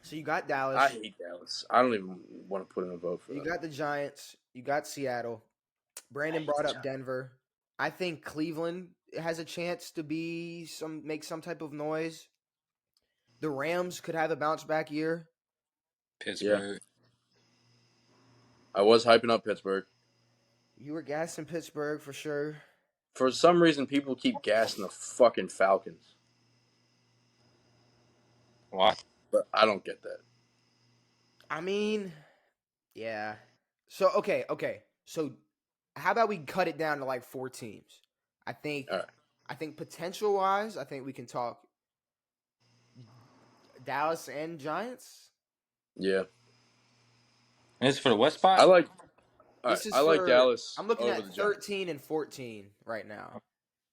So you got I Dallas. hate Dallas. I don't even want to put in a vote for You them. got the Giants. You got Seattle. I Brandon hate brought the up Denver. I think Cleveland has a chance to make some type of noise. The Rams could have a bounce back year. Yeah. Pittsburgh. I was hyping up Pittsburgh. You were gassing Pittsburgh for sure. For some reason, people keep gassing the fucking Falcons, Why? but I don't get that. I mean, yeah. So okay. So how about we cut it down to like 4 teams? I think All right. I think potential wise, I think we can talk Dallas and Giants. Yeah. And it's for the West I spot? like. All right. This is I like for Dallas I'm looking over the at Giants. 13 and 14 right now.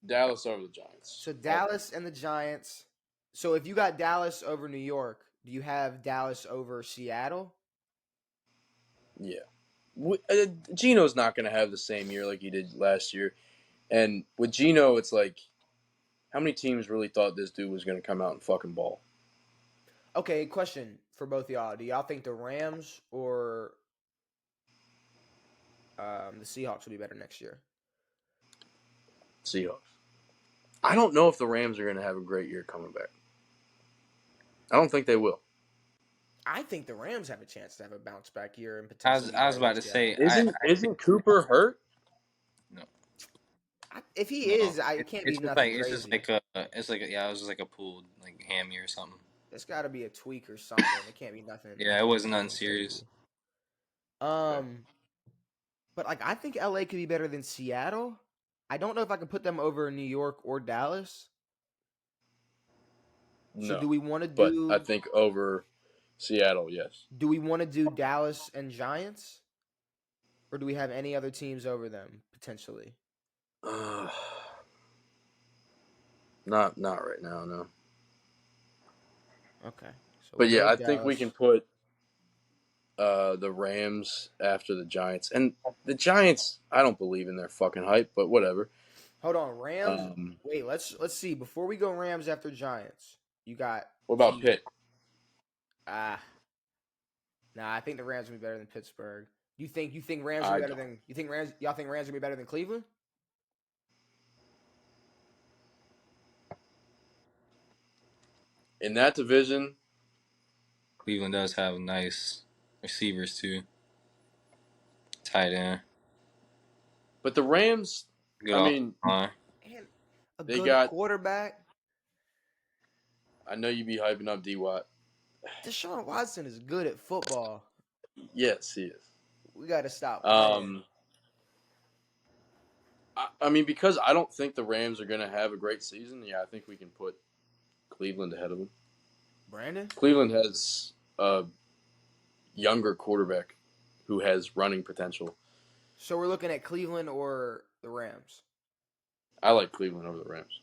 Dallas over the Giants. So Dallas and the Giants. So if you got Dallas over New York, do you have Dallas over Seattle? Yeah. Gino's not going to have the same year like he did last year. And with Gino, it's like, how many teams really thought this dude was going to come out and fucking ball? Okay, question for both y'all. Do y'all think the Rams or the Seahawks will be better next year? Seahawks. I don't know if the Rams are going to have a great year coming back. I don't think they will. I think the Rams have a chance to have a bounce back year and I potentially. was about to say, Isn't Cooper hurt? no, If he no. is, it can't be nothing It's just crazy. yeah, it was just like a pulled like hammy or something. It's got to be a tweak or something. It can't be nothing. Yeah, it wasn't nothing serious. But like I think LA could be better than Seattle. I don't know if I can put them over New York or Dallas. So No. do we want to But do? I think over Seattle, yes. Do we want to do Dallas and Giants, or do we have any other teams over them potentially? Not right now, no. Okay, so But we'll yeah, go I think we Dallas. can put the Rams after the Giants. And the Giants, I don't believe in their fucking hype, but whatever. Hold on, Rams. Um, Wait, let's see. Before we go Rams after Giants, you got what about P. Pitt? Ah, nah. I think the Rams will be better than Pittsburgh. You think Rams will I be better don't. than you think Rams? Y'all think Rams will be better than Cleveland? In that division, Cleveland does have nice receivers too. Tight end, but the Rams, good I offensive mean, line. And a they good got. quarterback. I know you be hyping up D Watt. Deshaun Watson is good at football. Yes, he is. We got to stop playing. I mean, because I don't think the Rams are going to have a great season. Yeah, I think we can put Cleveland ahead of them. Brandon? Cleveland has a younger quarterback who has running potential. So we're looking at Cleveland or the Rams? I like Cleveland over the Rams.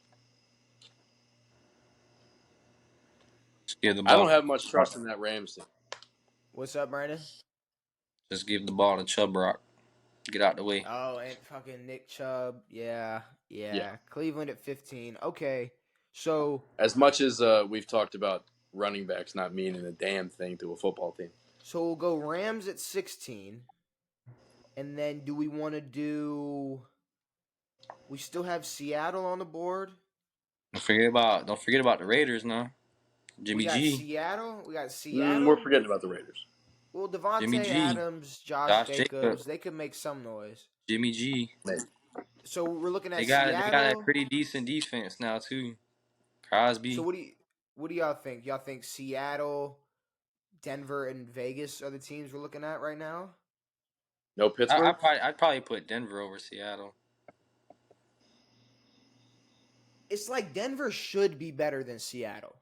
Just give the I ball. don't have much trust in that Rams team. What's up, Brandon? Just give the ball to Chubb Rock. Get out the way. Oh, and fucking Nick Chubb. Yeah. Cleveland at 15. Okay. So As much as we've talked about running backs not meaning a damn thing to a football team. we'll go Rams at 16. And then do we want to do we still have Seattle on the board? Don't forget about the Raiders now. Jimmy We got G, Seattle. We got Seattle. We're forgetting about the Raiders. Well, Jimmy Devontae G, Adams, Josh Josh Jacobs, Jacobs, they could make some noise. Jimmy G. Maybe. So we're looking at They got a Seattle. pretty decent defense now too. Crosby. So what do y'all think? Y'all think Seattle, Denver, and Vegas are the teams we're looking at right now? No Pittsburgh? I'd probably put Denver over Seattle. It's like Denver should be better than Seattle.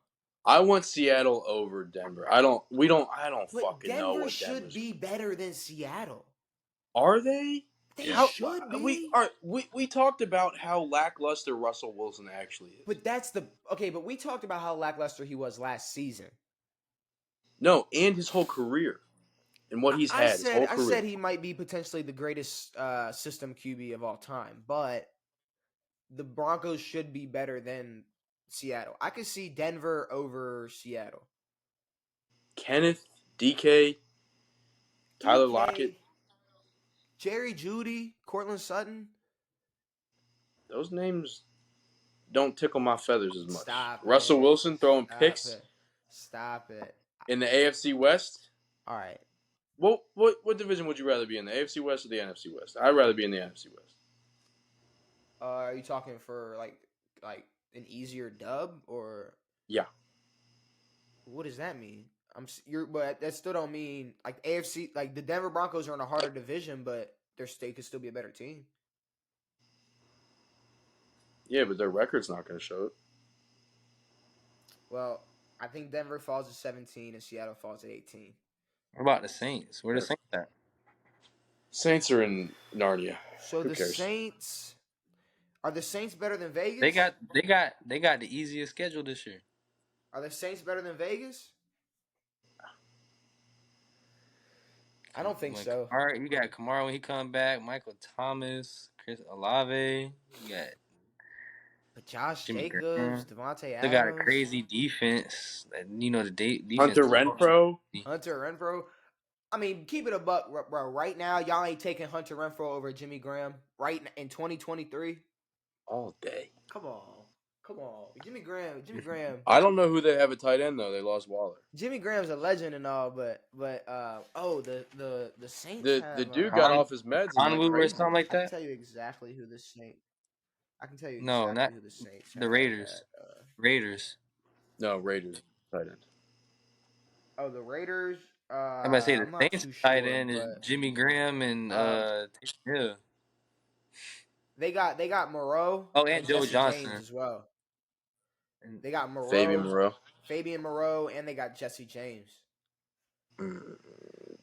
I want Seattle over Denver. I don't But fucking know Denver what should Denver's. be better than Seattle. Are they? They Yeah. How should we be. are we talked about how lackluster Russell Wilson actually is. But that's the okay. But we talked about how lackluster he was last season. No, and his whole career. And what he's had his whole I career. said he might be potentially the greatest system QB of all time, but the Broncos should be better than Seattle. I could see Denver over Seattle. Kenneth, DK, Tyler Lockett, DK, Jerry Judy, Cortland Sutton. those names don't tickle my feathers as much. Stop Russell it. Wilson throwing Stop picks it. Stop it. in the AFC West. All right. What division would you rather be in, the AFC West or the NFC West? I'd rather be in the NFC West. Are you talking for like an easier dub or Yeah. what does that mean? But that still don't mean like AFC. Like the Denver Broncos are in a harder division, but they could still be a better team. Yeah, but their record's not going to show it. Well, I think Denver falls at 17 and Seattle falls at 18. What about the Saints? Where the Saints at? Saints are in Narnia. So Who the cares? Saints are the Saints better than Vegas? They got the easiest schedule this year. Are the Saints better than Vegas? I don't think so. All right, you got Kamara when he come back, Michael Thomas, Chris Olave, you got But Josh Jimmy Jacobs, Graham. Devontae They got a Adams, crazy defense. The defense. Hunter Renfro. Hunter Renfro. I mean, keep it a buck, bro. Right now, y'all ain't taking Hunter Renfro over Jimmy Graham. Right in 2023. All day. Come on. Jimmy Graham. I don't know who they have at tight end though. They lost Waller. Jimmy Graham's a legend and all, but the Saints The have dude got off his meds and went Conwu or crazy. something like I can that. tell you exactly who the Saints. I can tell you No, exactly not who the Saints. the have Raiders. at, Raiders. No, Raiders tight end. Oh, the Raiders. I'm about to say the I'm not Saints too tight sure, end is but Jimmy Graham and um, Taysom Hill. they got Moreau Oh, and and Joe Jesse Johnson. James as well. And They got Moreau, Fabian Moreau. Moreau, and they got Jesse James.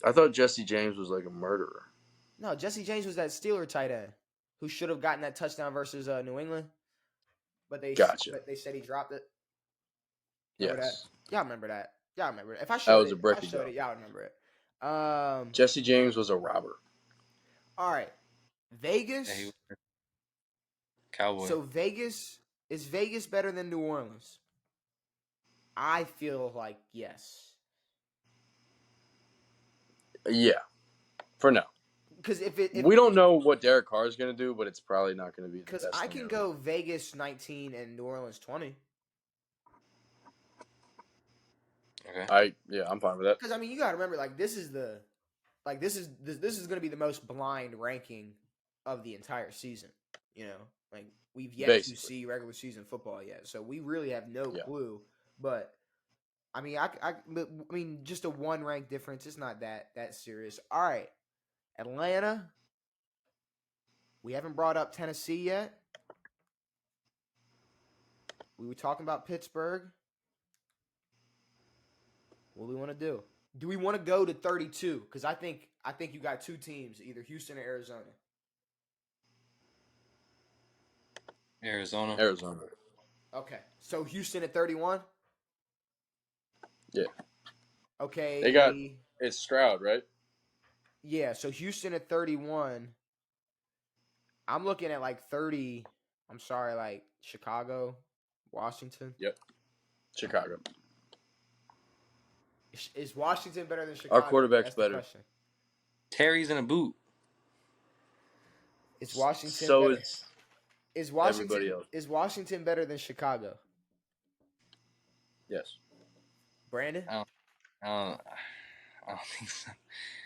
I thought Jesse James was like a murderer. No, Jesse James was that Steeler tight end who should have gotten that touchdown versus New England, but they said he dropped it. Remember Yes. that? Y'all remember that? If I That showed was a it, bricky job. y'all remember it. Jesse James was a robber. All right, Vegas. yeah, he was a Cowboy. So is Vegas better than New Orleans? I feel like yes. Yeah. For now. Because if we don't know what Derek Carr is going to do, but it's probably not going to be the because best. I can go Vegas 19 and New Orleans 20. Okay. I'm fine with that. Because I mean, you got to remember, like this is going to be the most blind ranking of the entire season. You know, like we've yet to see regular season football yet, so we really have no clue. But I mean, I mean, just a one rank difference. It's not that serious. All right, Atlanta. We haven't brought up Tennessee yet. We were talking about Pittsburgh. What do we want to do? Do we want to go to 32? Because I think you got two teams, either Houston or Arizona. Arizona. Okay, so Houston at 31. Yeah. Okay. It's Stroud, right? Yeah, so Houston at 31. I'm looking at like 30. I'm sorry, like Chicago, Washington. Yep. Chicago. Is Washington better than Chicago? Our quarterback's That's better. The question. Terry's in a boot. Is Washington so better? Is Washington everybody else. Is Washington better than Chicago? Yes. Brandon? I don't think so.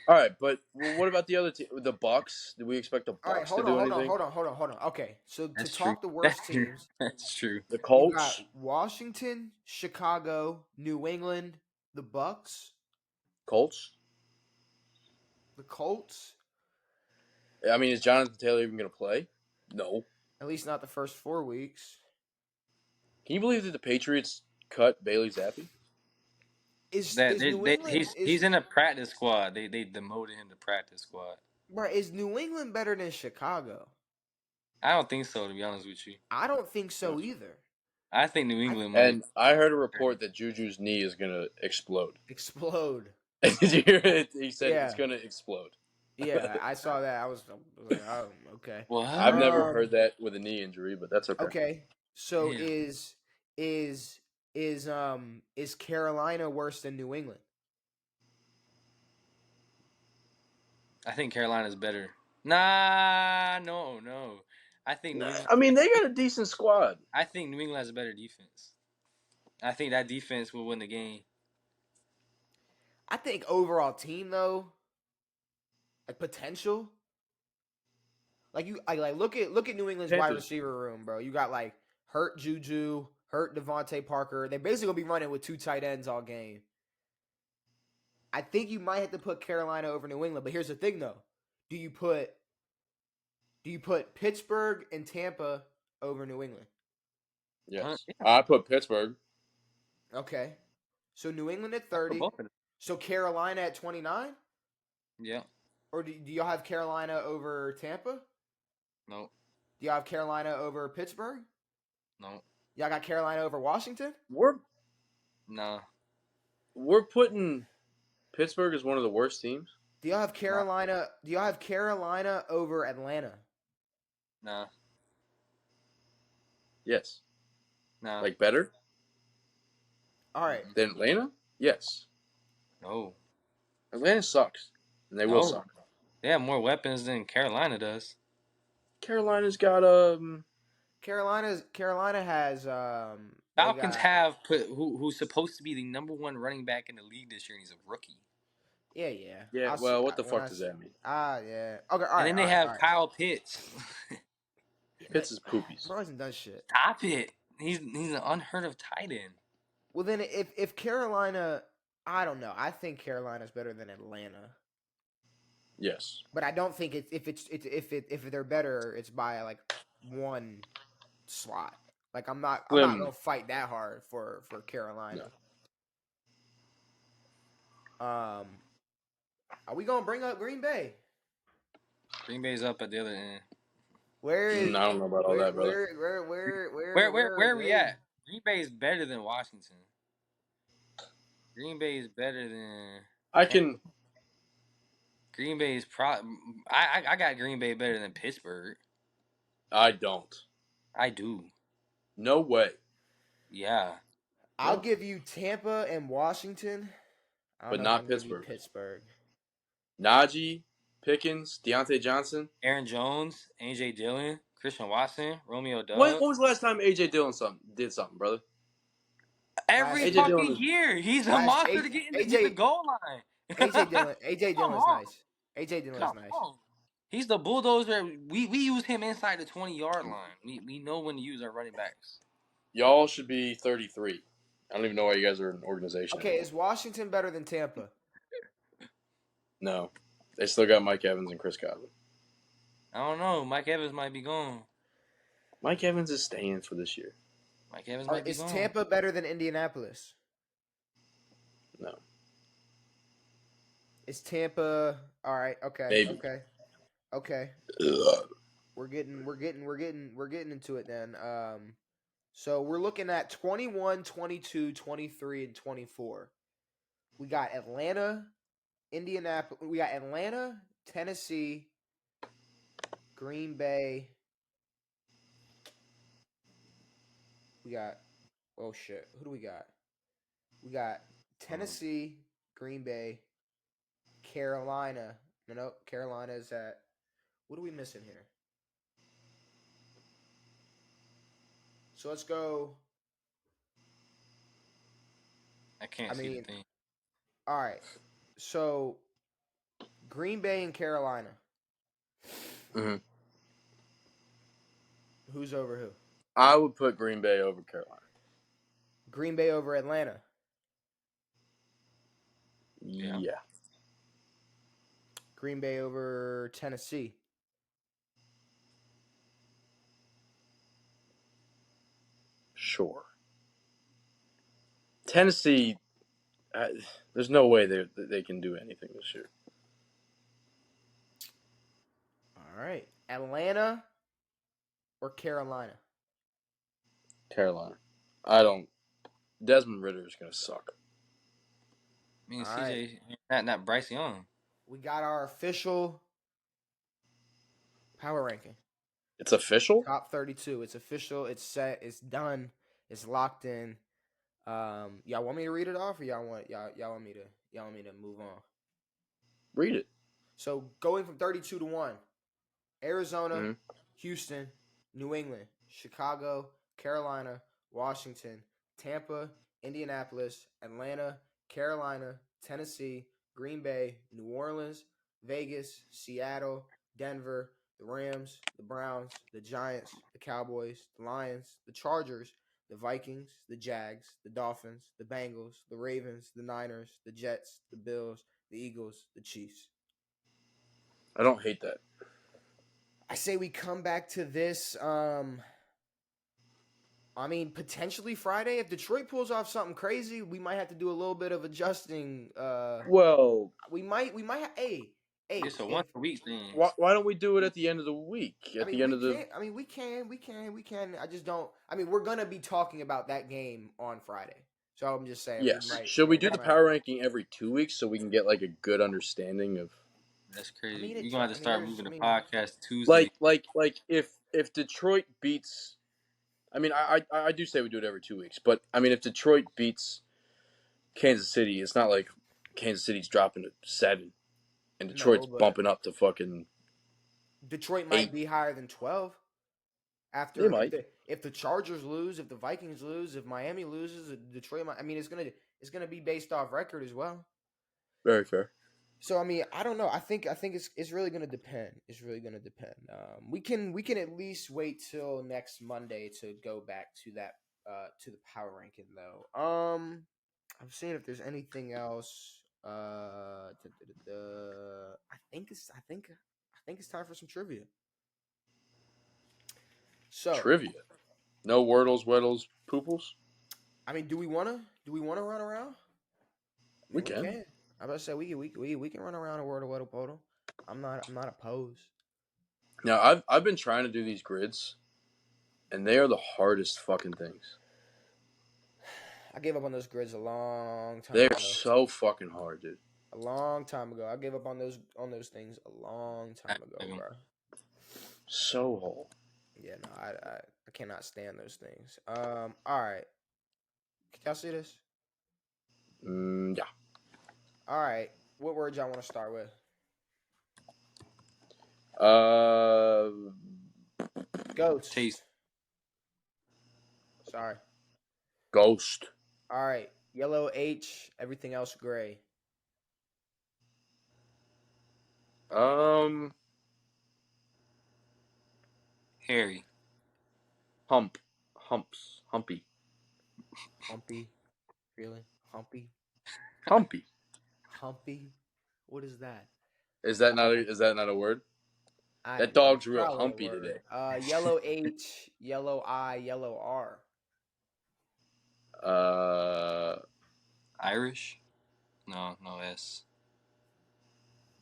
All right, but what about the other team? The Bucks? Do we expect the Bucks to do anything? Hold on. Okay, so That's to true. talk the worst teams, That's true. The you Colts, got Washington, Chicago, New England, the Bucks, the Colts. I mean, is Jonathan Taylor even going to play? No. At least not the first 4 weeks. Can you believe that the Patriots cut Bailey Zappi? That Is New England he's in a practice squad. They demoted him to practice squad. is New England better than Chicago? I don't think so, to be honest with you. I don't think No. so either. I think New England might And I heard a report that Juju's knee is gonna explode. Explode. Did you hear it? He said Yeah. it's gonna explode. Yeah, I saw that. I was like, oh, okay. What? I've never heard that with a knee injury, but that's okay. Okay. So Yeah. is Carolina worse than New England? I think Carolina's better. Nah, no. I think New England. I mean, they got a decent squad. I think New England has a better defense. I think that defense will win the game. I think overall team though, like potential. Like look at New England's wide Panthers. receiver room, bro. You got like hurt Juju, hurt Devontae Parker. They basically gonna be running with 2 tight ends all game. I think you might have to put Carolina over New England, but here's the thing though. Do you put Pittsburgh and Tampa over New England? Yes, Yeah. I put Pittsburgh. Okay. So New England at For 30. both of them. So Carolina at 29? Yeah. Or do y'all have Carolina over Tampa? No. Do y'all have Carolina over Pittsburgh? No. Y'all got Carolina over Washington? Nah. We're putting Pittsburgh as one of the worst teams. Do y'all have Carolina? Do y'all have Carolina over Atlanta? Nah. Yes. Nah. Like better All right. than Atlanta? Yes. No. Atlanta sucks, and they will No. suck. They have more weapons than Carolina does. Carolina's got Carolina has they Falcons got, have put who's supposed to be the number 1 running back in the league this year, and he's a rookie. yeah. Yeah. I'll Well, see, what the when fuck I does see- that mean? Yeah. Okay. All right. And then they have Kyle Pitts. Pitts is poopies. Bro hasn't done shit. Stop it. He's an unheard of tight end. Well, then if Carolina, I don't know. I think Carolina's better than Atlanta, Yes. but I don't think if they're better, it's by like 1 slot. Like I'm not gonna fight that hard for Carolina. No. Are we gonna bring up Green Bay? Green Bay's up at the other end. Where is? I don't know about all that, brother. Where are we at? Green Bay is better than Washington. Green Bay is better than. Green Bay is I got Green Bay better than Pittsburgh. I don't. I do. No way. Yeah. I'll give you Tampa and Washington, But not Pittsburgh. Pittsburgh. Najee, Pickens, Deontay Johnson, Aaron Jones, AJ Dillon, Christian Watson, Romeo Doubs. When was the last time AJ Dillon did something, brother? Every fucking year, he's a monster to get into the goal line. AJ Dillon's nice. AJ Dillon's nice. He's the bulldozer. We use him inside the 20-yard line. We know when to use our running backs. Y'all should be 33. I don't even know why you guys are an organization. Okay, is Washington better than Tampa? No. They still got Mike Evans and Chris Godwin. I don't know. Mike Evans might be gone. Mike Evans is staying for this year. Mike Evans might be gone. Is Tampa better than Indianapolis? No. Is Tampa all right? Okay. Maybe. Okay. We're getting into it then. So we're looking at 21, 22, 23, and 24. We got Atlanta, Indianapolis. We got Atlanta, Tennessee, Green Bay. We got, oh shit, who do we got? We got Tennessee, Green Bay, Carolina. No, Carolina is at, what are we missing here? So let's go. I can't see the thing. All right. So Green Bay and Carolina. Mm-hmm. Who's over who? I would put Green Bay over Carolina. Green Bay over Atlanta. Yeah. Green Bay over Tennessee. Sure. Tennessee, there's no way they can do anything this year. All right. Atlanta or Carolina? Carolina. I don't. Desmond Ritter is gonna suck. I mean, All right. CJ, not Bryce Young. We got our official power ranking. It's official. Top 32. It's official. It's set. It's done. It's locked in. Y'all want me to read it off, or y'all want me to move on? Read it. So going from 32 to 1, Arizona, Mm-hmm. Houston, New England, Chicago, Carolina, Washington, Tampa, Indianapolis, Atlanta, Carolina, Tennessee, Green Bay, New Orleans, Vegas, Seattle, Denver, the Rams, the Browns, the Giants, the Cowboys, the Lions, the Chargers, the Vikings, the Jags, the Dolphins, the Bengals, the Ravens, the Niners, the Jets, the Bills, the Eagles, the Chiefs. I don't hate that. I say we come back to this. I mean, potentially Friday. If Detroit pulls off something crazy, we might have to do a little bit of adjusting. Well, We might. Hey, It's a if once a week thing. why don't we do it at the end of the week? I At mean, the end we of the can. I mean, we can. I just don't. I mean, we're gonna be talking about that game on Friday, so I'm just saying we yes. might. Should we do We the might. power ranking every 2 weeks so we can get like a good understanding of That's I crazy. mean, We're gonna have to start there's. moving I the mean, podcast to Tuesday. like if Detroit beats. I mean, I do say we do it every 2 weeks, but I mean, if Detroit beats Kansas City, it's not like Kansas City's dropping to 7 and no, Detroit's but bumping up to fucking Detroit might 8. be higher than 12. They After might. if the Chargers lose, if the Vikings lose, if Miami loses, Detroit might. I mean, it's gonna be based off record as well. Very fair. So I mean, I don't know. I think it's really gonna depend. It's really gonna depend. We can at least wait till next Monday to go back to that to the power ranking though. I'm seeing if there's anything else. I think it's time for some trivia. So Trivia. No Wordles, Weddles, Pooples? I mean, do we wanna run around? I We mean, we can. can. I about to say we can run around a word of Wordle Podle. I'm not opposed. Now, I've been trying to do these grids, and they are the hardest fucking things. I gave up on those grids a long time They're ago. so fucking hard, dude. A long time ago. I gave up on those things a long time ago, bro. So hard. Yeah, no, I cannot stand those things. All right. Can y'all see this? Yeah. All right. What words y'all want to start with? Uh, Ghost. Chase. Sorry. Ghost. All right. Yellow H. Everything else gray. Um, Harry. Hump. Humps. Humpy. Humpy. Really? Humpy. Humpy. Humpy. What is that? Is that not a word? I That don't know. dog's real Probably a humpy word. today. Yellow H, yellow I, yellow R. Uh, Irish. No S.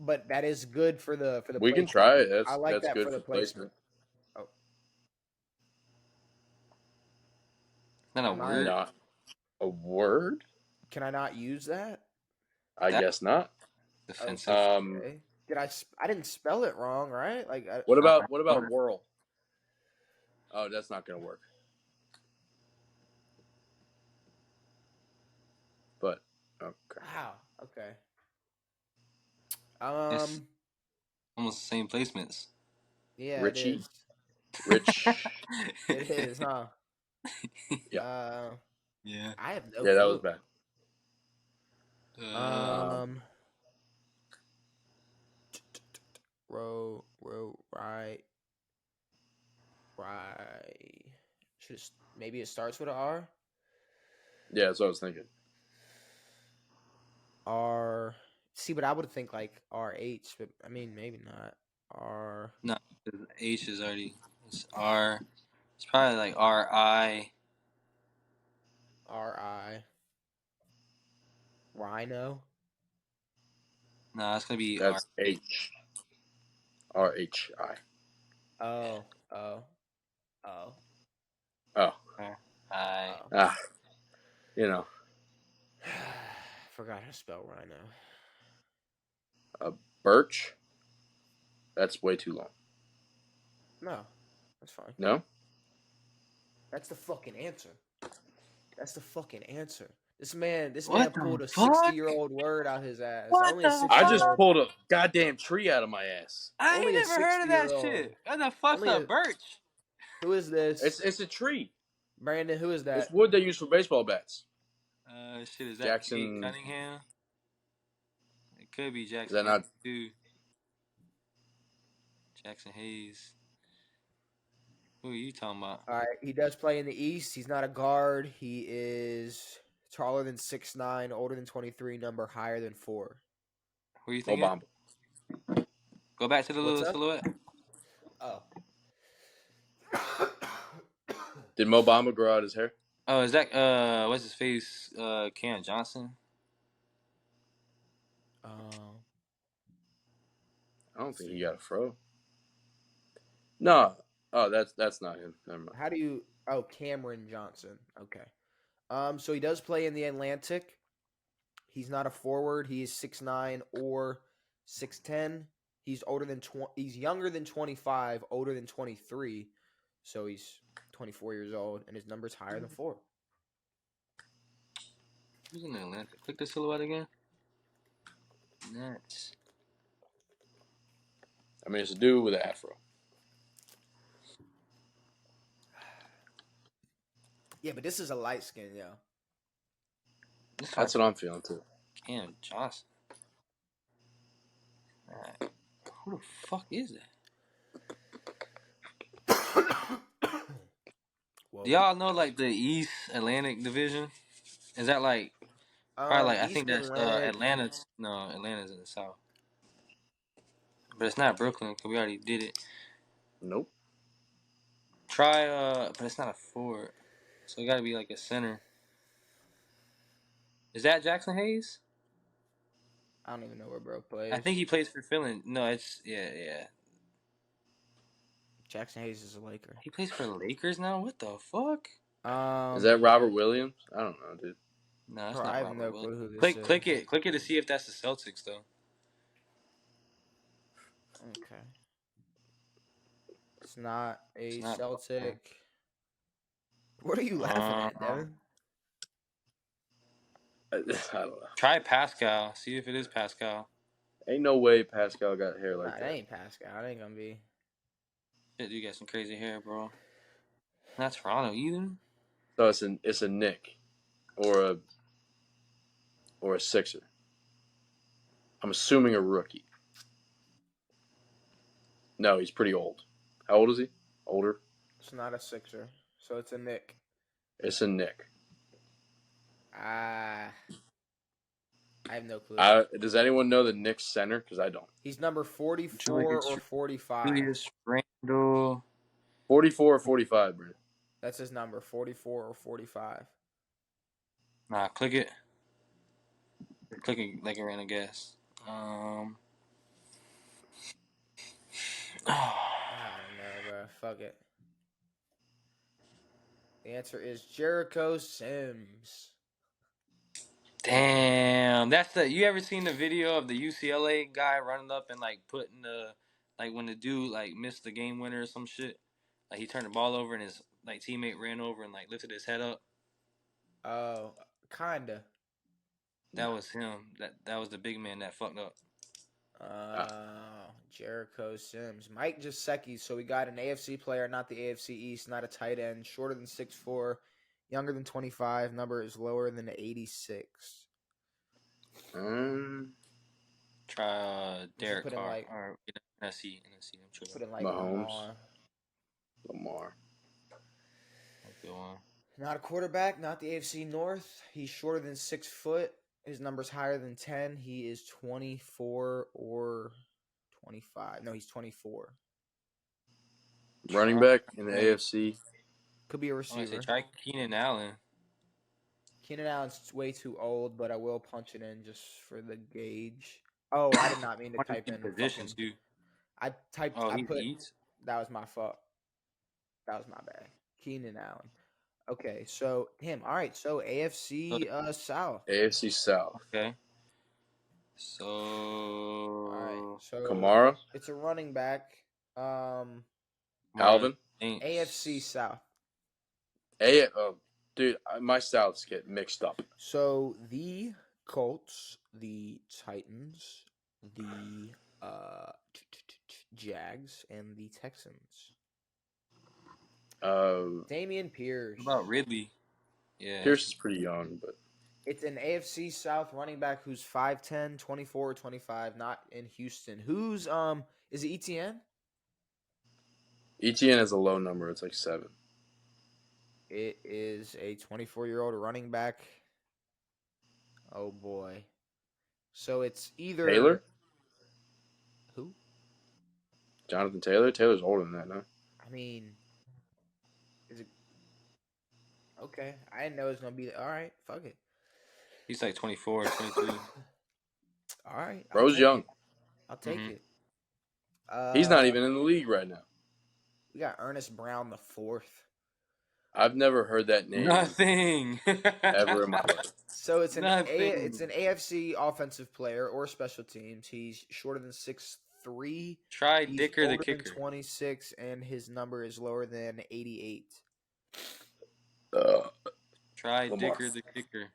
But that is good for the we can placement. try it. I That's like that's that for good the for placement. placement. Oh, Not a am I? word. Not a word? Can I not use that? I That guess not. defensive. Um, Okay. Did I? I didn't spell it wrong, right? Like, what Not about that what about word. whirl? Oh, that's not gonna work. But okay. wow. Okay. It's almost the same placements. Yeah, it Richie, is. Rich. It is, huh? Yeah, Yeah. I have no yeah, that was clue. bad. Uh, Um, Um, right, right. Should maybe it starts with a R. yeah, that's what I was thinking. R. See, but I would think like RH, but I mean maybe not. R no, H is already. It's R. It's probably like RI. RI. Rhino. Nah, it's gonna be That's RHI. Oh, oh, oh, Oh, I. oh. ah, you know, Forgot how to spell Rhino. Birch. That's way too long. No, that's fine. No, That's the fucking answer. That's the fucking answer. This man What the pulled a fuck? 60-year-old word out his ass. What Only a the I 60 year just fuck? old. pulled a goddamn tree out of my ass. I Only ain't a never heard of 60 year that old. shit. What the fuck's Only a a. birch? Who is this? It's a tree. Brandon, who is It's that? wood they use for baseball bats. Shit, is that Kate Jackson. Cunningham? It could be Is Jackson that Hayes not? too. Jackson Hayes. Who are you talking about? All right, he does play in the East. He's not a guard. He is taller than 6'9", older than 23, number higher than 4. Who are you Mo thinking? Bamba. Go back to the What's little up? silhouette. Oh. Did Mo Bamba grow out his hair? Oh, is that what's his face? Cam Johnson. Um, I don't think he got a fro. No. Oh, that's not him. Never mind. how do you? Oh, Cameron Johnson. Okay. So he does play in the Atlantic. He's not a forward. He is 6'9" or 6'10". He's older than He's younger than 25, older than 23. So he's 24 years old, and his number's higher than 4. Who's in the Atlantic? Click the silhouette again. Nice. I mean, it's a dude with an afro. Yeah, but this is a light skin, yo. That's what I'm feeling too. Cam Johnson. Alright. Who the fuck is that? Whoa. Do y'all know like the East Atlantic Division? Is that like probably like I East think that's Atlantic. Atlanta's no, Atlanta's in the South. But it's not Brooklyn because we already did it. Nope. Try but it's not a forward. So it gotta be like a center. Is that Jackson Hayes? I don't even know where bro plays. I think he plays for Philly. No, it's yeah. Jackson Hayes is a Laker. He plays for the Lakers now? What the fuck? Is that Robert Williams? I don't know, dude. No, it's bro, I not have Robert no Williams. clue who this Click is. it to see if that's the Celtics though. Okay. It's not a It's not. Celtic. What are you laughing at, Devin? I don't know. Try Pascal. See if it is Pascal. Ain't no way Pascal got hair like Nah, that. that ain't Pascal. It ain't gonna be. Shit, you got some crazy hair, bro. Not Toronto either. So it's a Nick or a Sixer. I'm assuming a rookie. No, he's pretty old. How old is he? Older. It's not a Sixer, so it's a Nick. It's a Nick. I have no clue. Does anyone know the Knicks center? Because I don't. He's number 44 Julius, or 45. Julius Randle. 44 or 45, Brandon. That's his number, 44 or 45. Nah, click it. Click it like a random guess. I don't know, bro. Fuck it. The answer is Jericho Sims. Damn, that's the. You ever seen the video of the UCLA guy running up and like putting the, like when the dude like missed the game winner or some shit, like he turned the ball over and his like teammate ran over and like lifted his head up. Oh, kinda. That was him. That was the big man that fucked up. Jericho Sims. Mike Gesicki. So we got an AFC player, not the AFC East, not a tight end, shorter than 6'4", younger than 25. Number is lower than 86. Try Derek put in Carr like or NFC. I'm sure. put in like Mahomes. Lamar. Good one. Not a quarterback, not the AFC North. He's shorter than 6 foot. His number's higher than 10. He is 24 or 25. No, he's 24. Running back in the AFC. Could be a I want to say receiver. try Keenan Allen. Keenan Allen's way too old, but I will punch it in just for the gauge. Oh, I did not mean to What type in position fucking. too? Oh, I he's put. Eats. That was my fault. That was my bad. Keenan Allen. Okay, so damn. All right, so So, AFC South. AFC South. okay. All right, So so Kamara, it's a running back. Um, Mara Alvin. AFC Saints. South. Oh, dude, my Souths get mixed up. So the Colts, the Titans, the uh Jags, and the Texans. Damian Pierce. What about Ridley? Yeah. Pierce is pretty young, but It's an AFC South running back who's 5'10", 24, 25, not in Houston. Who's is it ETN? ETN has a low number. It's like 7. It is a 24-year-old running back. Oh boy. So it's either Taylor, who? Jonathan Taylor. Taylor's older than that, no? I mean, is it okay? I didn't know it was gonna be all right. Fuck it. He's like 24, 23. All right, I'll Bro's take young. it. I'll take it. He's not even in the league right now. We got Ernest Brown the fourth. I've never heard that name Nothing. ever in my life. So it's Nothing. an AFC offensive player or special teams. He's shorter than 6'3". Try He's Dicker the older than kicker. 26, and his number is lower than 88. Try Lamar. Dicker the kicker.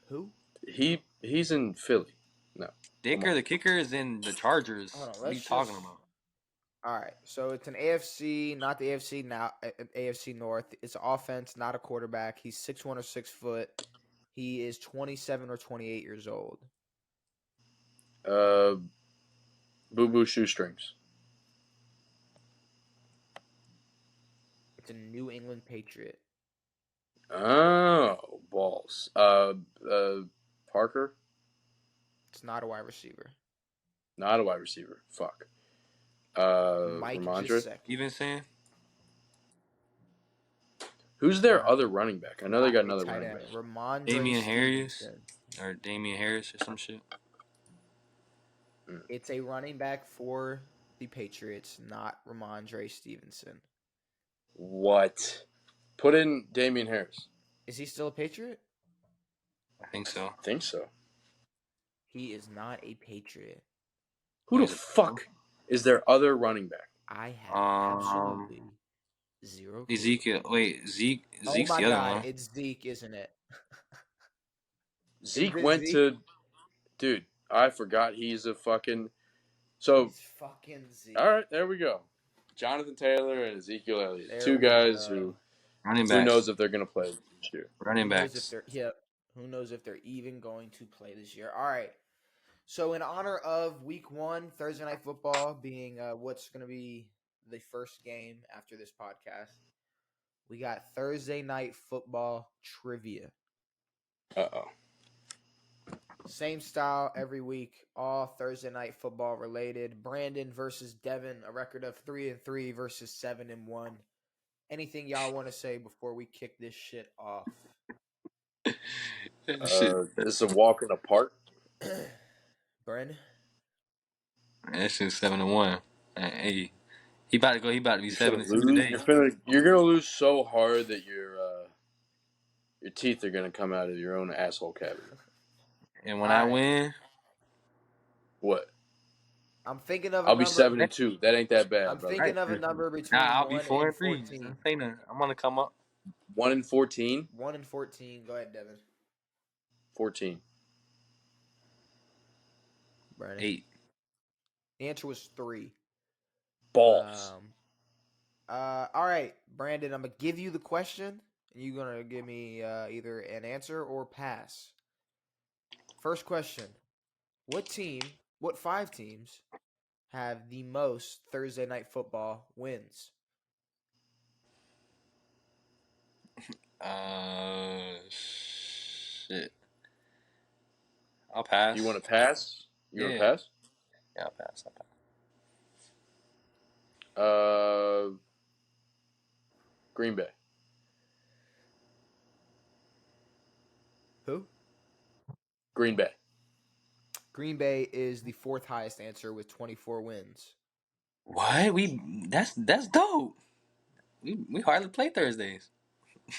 Who? He's in Philly. No. Dicker the kicker is in the Chargers. Hold on, What are you talking about? All right, so it's an AFC, not the AFC now, AFC North. It's an offense, not a quarterback. He's 6'1" or 6 foot. He is 27 or 28 years old. Boo Boo Shoestrings. It's a New England Patriot. Oh, balls. Parker. It's not a wide receiver. Not a wide receiver. Fuck. Mike Ramondre. Stevenson. Who's their other running back? I know they got another tight running end. back. Ramondre Damian Harris. Stevenson. Or Damian Harris or some shit. It's a running back for the Patriots, not Ramondre Stevenson. What? Put in Damian Harris. Is he still a Patriot? I think so. I think so. He is not a Patriot. Who the fuck is their other running back? I have absolutely zero clue. Ezekiel. Wait, Zeke's oh my the other God, one. it's Zeke, isn't it? Zeke went to... Dude, I forgot he's a fucking... So, He's fucking Zeke. all right, there we go. Jonathan Taylor and Ezekiel Elliott. There Two we guys go. who... Running Who backs. knows if they're going to play this year? Running backs. Who knows if they're even going to play this year? All right. So in honor of Week 1, Thursday Night Football being what's going to be the first game after this podcast, we got Thursday Night Football trivia. Uh-oh. Same style every week, all Thursday Night Football related. Brandon versus Devan, a record of 3-3 versus 7-1. Anything y'all want to say before we kick this shit off? This is a walk in the park. Brandon? That shit's 7-1. Hey, he about to go. He about to be 7-2 today. You're gonna lose so hard that your teeth are gonna come out of your own asshole cavity. And when I win, what? I'm thinking of. I'll be 7-2. That ain't that bad. I'm brother. thinking of a number between I'll be 1 4 and and 3. 14. Say nothing. I'm gonna come up. 1 and 14. 1 and 14. Go ahead, Devan. 14. Brandon. 8. The answer was 3. Balls. All right, Brandon. I'm gonna give you the question, and you're gonna give me either an answer or pass. First question: What 5 teams, have the most Thursday Night Football wins? Shit. I'll pass. You want to pass? You want to pass? Yeah, I'll pass. Green Bay. Who? Green Bay. Green Bay is the fourth highest answer with 24 wins. What? That's dope. We hardly play Thursdays.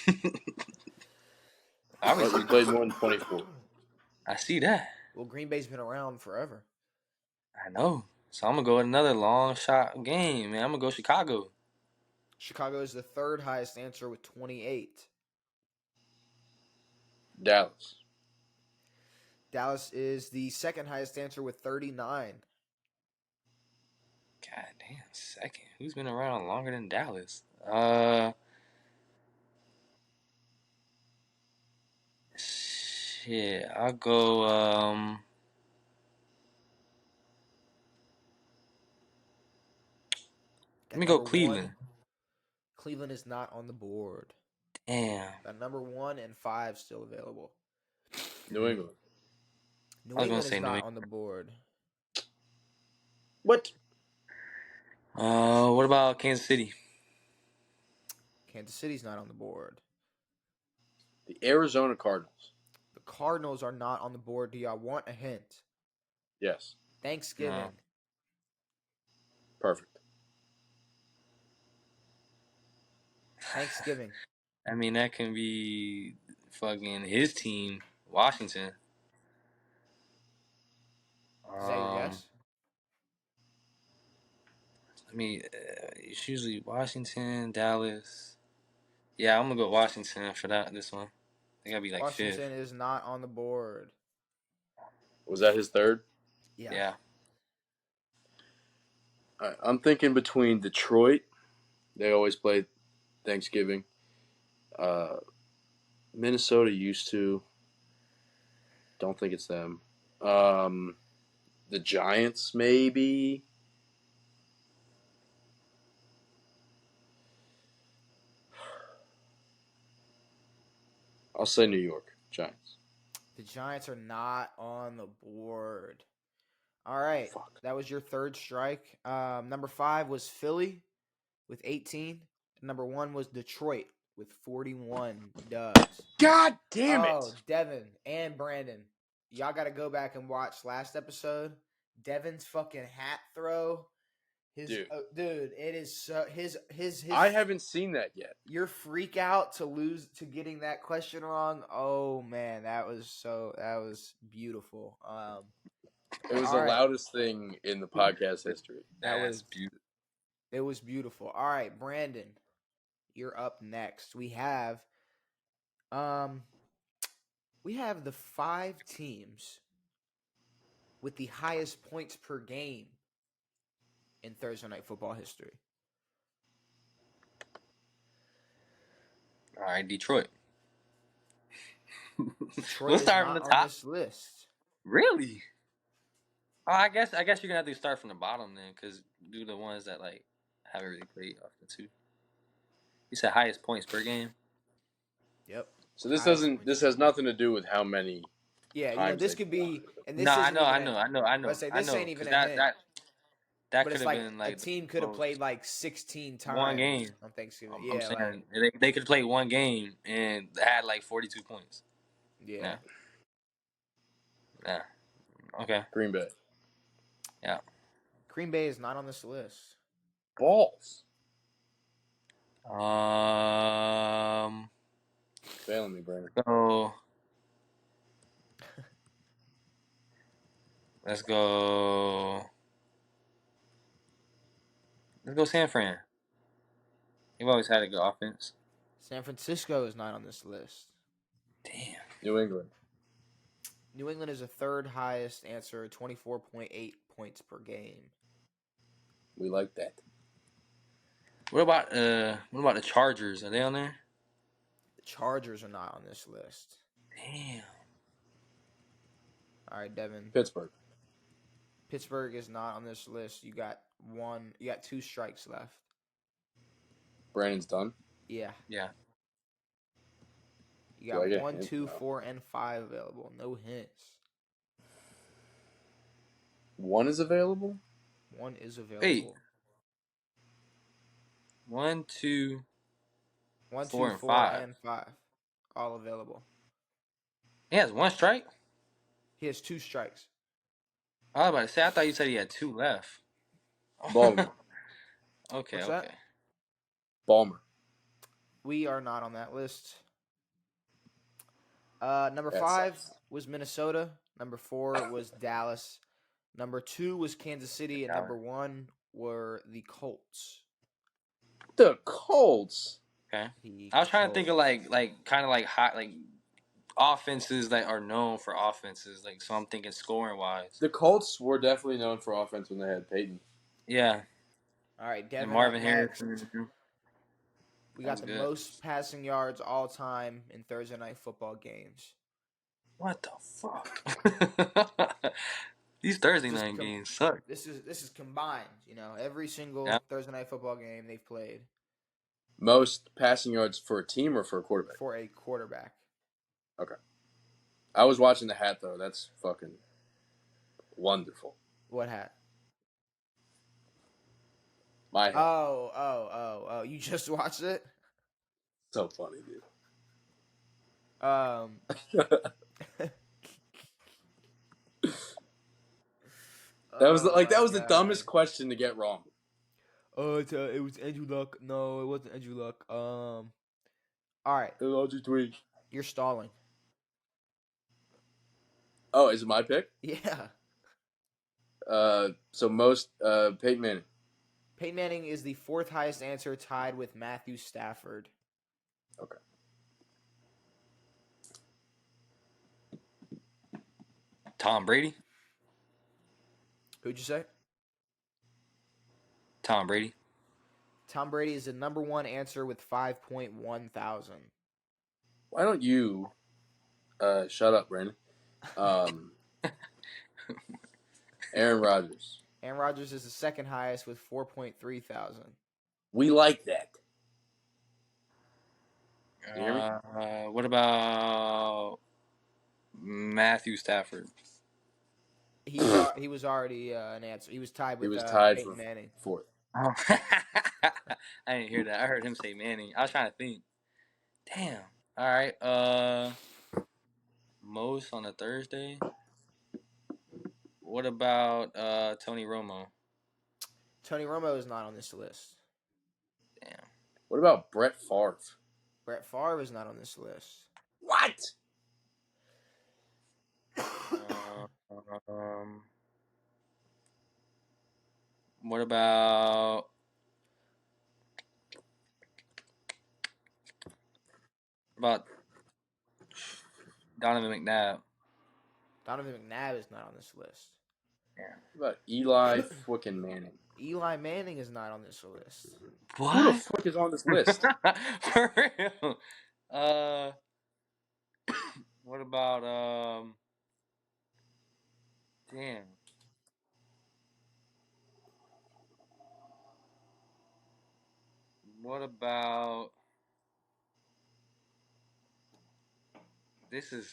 But we Obviously, played more than 24. I see that. Well, Green Bay's been around forever. I know. So I'm gonna go with another long shot game, man. I'm gonna go Chicago. Chicago is the third highest answer with 28. Dallas. Dallas is the second highest answer with 39. God damn, second. Who's been around longer than Dallas? Shit. I'll go. Let Got me go number Cleveland. one. Cleveland is not on the board. Damn. Got number 1 and 5 still available. New England. New I was gonna England say is New not England. on the board. What? What about Kansas City? Kansas City's not on the board. The Arizona Cardinals. The Cardinals are not on the board. Do y'all want a hint? Yes. Thanksgiving. No. Perfect. Thanksgiving. I mean, that can be fucking his team, Washington. Is that your guess? I mean, it's usually Washington, Dallas. Yeah, I'm gonna go Washington for this one. They gotta be like Washington fifth. is not on the board. Was that his third? Yeah. All right, I'm thinking between Detroit. They always play Thanksgiving. Minnesota used to. Don't think it's them. The Giants, maybe. I'll say New York Giants. The Giants are not on the board. All right. Fuck. That was your third strike. Number 5 was Philly with 18. Number 1 was Detroit with 41 dubs. God damn it! Oh, Devan and Brandon. Y'all got to go back and watch last episode. Devan's fucking hat throw. Dude, it is so his. I haven't seen that yet. Your freak out to getting that question wrong. Oh man, that was beautiful. It was the loudest thing in the podcast history. Beautiful. It was beautiful. All right, Brandon, you're up next. We have the 5 teams with the highest points per game in Thursday Night Football history. All right, Detroit. Detroit We'll is start not from the on top. this list. Really? Oh, I guess you're gonna have to start from the bottom then, because do the ones that like haven't really played often too. You said highest points per game. Yep. So this has nothing to do with how many. Yeah, this could be, and this No, isn't I even. know. Let's say this ain't even a hint. That but could it's have like been like a team could have played like 16 times one game on Thanksgiving. I'm saying they could play one game and had like 42 points. Yeah. Yeah. Okay. Green Bay. Yeah. Green Bay is not on this list. Balls. Failing me, Brandon. So let's go San Fran. They've always had a good offense. San Francisco is not on this list. Damn. New England. New England is the third highest answer, 24.8 points per game. We like that. What about the Chargers? Are they on there? The Chargers are not on this list. Damn. All right, Devan. Pittsburgh is not on this list. You got 2 strikes left. Brandon's done. Yeah. Yeah. You got 1, 2, 4, and 5 available. No hints. 1 is available? 1 is available. Wait. 1, 2, 1, 4, 2, and 4, 5. and 5. All available. He has one strike. He has 2 strikes. I was about to say. I thought you said he had 2 left. Balmer. Okay. What's Okay. that? Balmer. We are not on that list. Number That 5 sucks. was Minnesota. Number 4 was Dallas. Number 2 was Kansas City, and number 1 were the Colts. The Colts. Okay. The I was trying to think of Colts. kind of like hot offenses that are known for offenses. Like, so I'm thinking scoring wise. The Colts were definitely known for offense when they had Peyton. Yeah. All right, And Devan up Marvin next. Harrison. We got That's the good. most passing yards all time in Thursday night football games. What the fuck? These Thursday Just night games suck. this is combined. Every Yeah. single Thursday night football game they've played Most passing yards for a team or for a quarterback? for a quarterback. Okay. I was watching the hat, though. That's fucking wonderful. What hat? My hat. Oh! You just watched it? So funny, dude. Um. That was Oh my the God. dumbest question to get wrong. Oh, it was Andrew Luck. No, it wasn't Andrew Luck. All right, Tweet. you're stalling. Oh, is it my pick? Yeah. So most Peyton Manning. Peyton Manning is the 4th highest answer, tied with Matthew Stafford. Okay. Tom Brady. Who'd you say? Tom Brady. Tom Brady is the number 1 answer with 5.1 thousand. Why don't you shut up, Brandon? Aaron Rodgers. Aaron Rodgers is the 2nd highest with 4.3 thousand. We like that. You hear me? What about Matthew Stafford? He was already an answer. He was tied He with was tied Peyton for Manning. 4th. Oh. I didn't hear that. I heard him say Manning. I was trying to think. Damn. All right. Most on a Thursday. What about Tony Romo? Tony Romo is not on this list. Damn. What about Brett Favre? Brett Favre is not on this list. What? What about Donovan McNabb? Donovan McNabb is not on this list. Yeah. What about Eli fucking Manning? Eli Manning is not on this list. What? Who the fuck is on this list? For real? What about damn. What about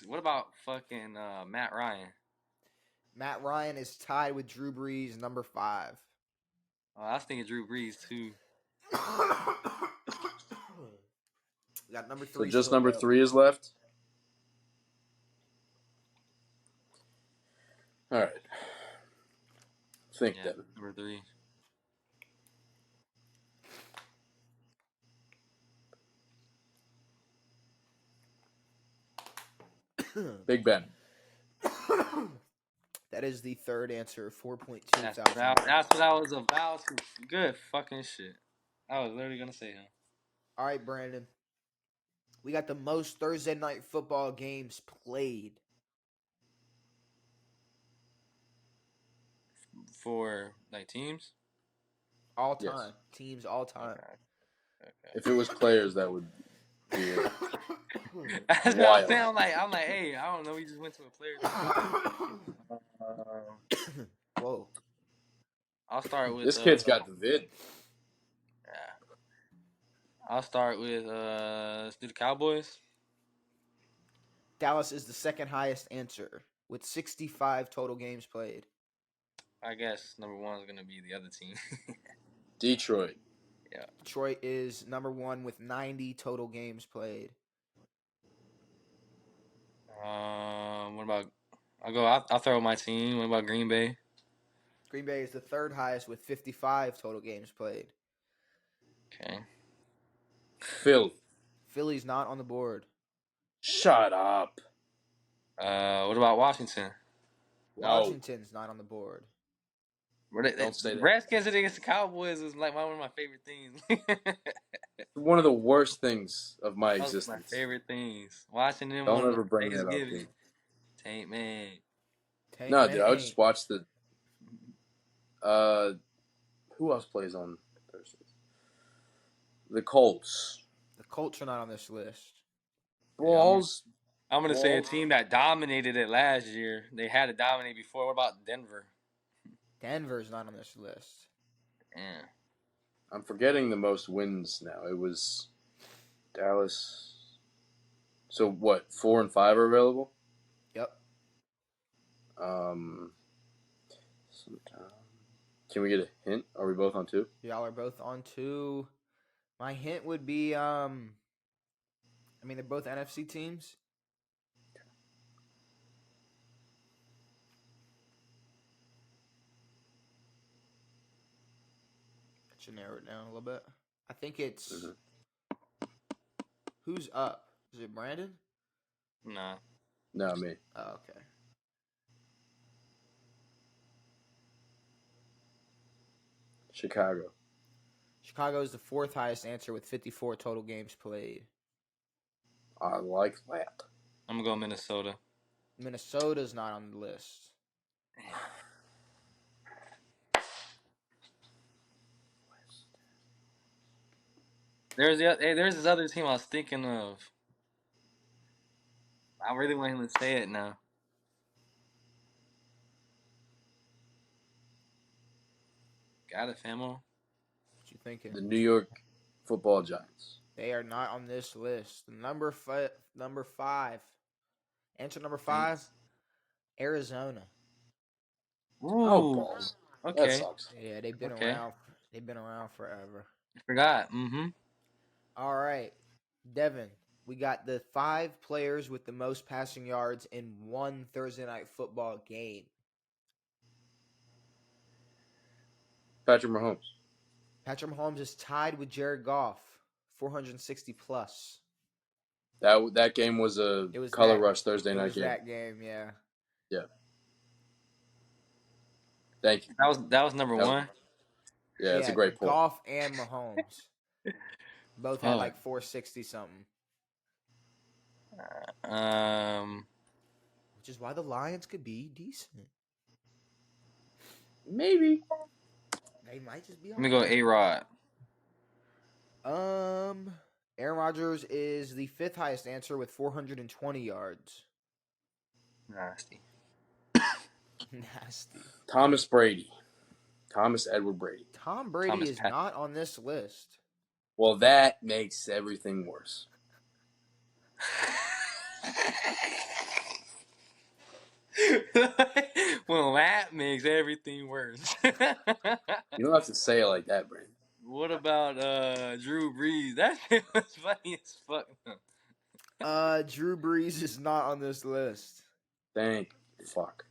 what about fucking Matt Ryan? Matt Ryan is tied with Drew Brees, number 5. Oh, I was thinking Drew Brees too. We got number 3. So just still number available. 3 is left. All right. Think, Yeah, Devin. number 3. Big Ben. That is the 3rd answer, 4.2 That's thousand. what I was about to. Good fucking shit. I was literally gonna say him. All right, Brandon. We got the most Thursday night football games played. For like teams. All Yes. time. Teams all time. Okay. If it was players, that would be it. That's what I'm saying. I'm like, hey, I don't know. We just went to a player. Whoa. I'll start with This kid's got the vid. Yeah. I'll start with let's do the Cowboys. Dallas is the 2nd highest answer with 65 total games played. I guess number 1 is gonna be the other team. Detroit. Yeah. Detroit is number 1 with 90 total games played. What about? I'll throw my team. What about Green Bay? Green Bay is the third highest with 55 total games played. Okay. Philly. Philly's not on the board. Shut up. What about Washington? No. Washington's not on the board. Don't say The that. Redskins against the Cowboys is like one of my favorite things. One of the worst things of my That was my existence. favorite things. Watching them Don't on ever bring that up, Thanksgiving. dude. Tank man. Tank No, man dude, I would ain't. just watch the. Who else plays on Thursdays? The Colts. The Colts are not on this list. Balls. I'm gonna say a Balls. team that dominated it last year. They had to dominate before. What about Denver? Denver's not on this list. Yeah. I'm forgetting the most wins now. It was Dallas. So what? 4 and 5 are available. Yep. Can we get a hint? Are we both on 2? Y'all are both on 2. My hint would be I mean they're both NFC teams. I should narrow it down a little bit. I think it's who's up? Is it Brandon? Nah. No, me. Oh, okay. Chicago. Chicago is the fourth highest answer with 54 total games played. I like that. I'm gonna go Minnesota. Minnesota's not on the list. There's this other team I was thinking of. I really want him to say it now. Got it, famo. What you thinking? The New York Football Giants. They are not on this list. Number 5. Answer number 5. Arizona. Ooh. Oh, balls. Okay. That sucks. Yeah, they've been Okay. around. They've been around forever. I forgot. Mm-hmm. All right, Devan. We got the 5 players with the most passing yards in one Thursday night football game. Patrick Mahomes. Patrick Mahomes is tied with Jared Goff, 460 plus. That game was a Color Rush Thursday night game. That game, yeah. Yeah. Thank you. That was number 1. Yeah, it's a great point. Goff and Mahomes both had like 460 something. Which is why the Lions could be decent. Maybe. They might just be on. Let me go A-Rod. Aaron Rodgers is the 5th highest answer with 420 yards. Nasty. Nasty. Thomas Brady. Thomas Edward Brady. Tom Brady is not on this list. Well, that makes everything worse. Well, that makes everything worse. You don't have to say it like that, Brandon. What about Drew Brees? That shit was funny as fuck. Drew Brees is not on this list. Thank fuck.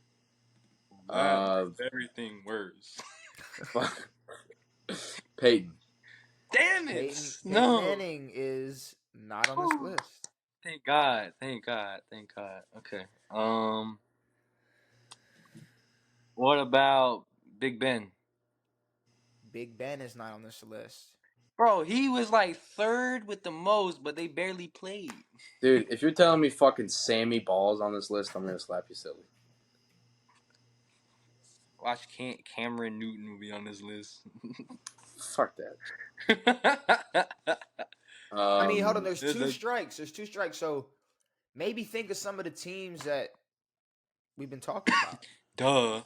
That makes everything worse. Fuck. Peyton. Damn it! Peyton No. Manning is not on this list. Thank God. Thank God. Thank God. Okay. What about Big Ben? Big Ben is not on this list. Bro, he was like 3rd with the most, but they barely played. Dude, if you're telling me fucking Sammy Ball's on this list, I'm gonna slap you silly. Watch Cameron Newton will be on this list. Fuck that. I mean, hold on. There's 2 strikes. There's 2 strikes. So maybe think of some of the teams that we've been talking about. Duh.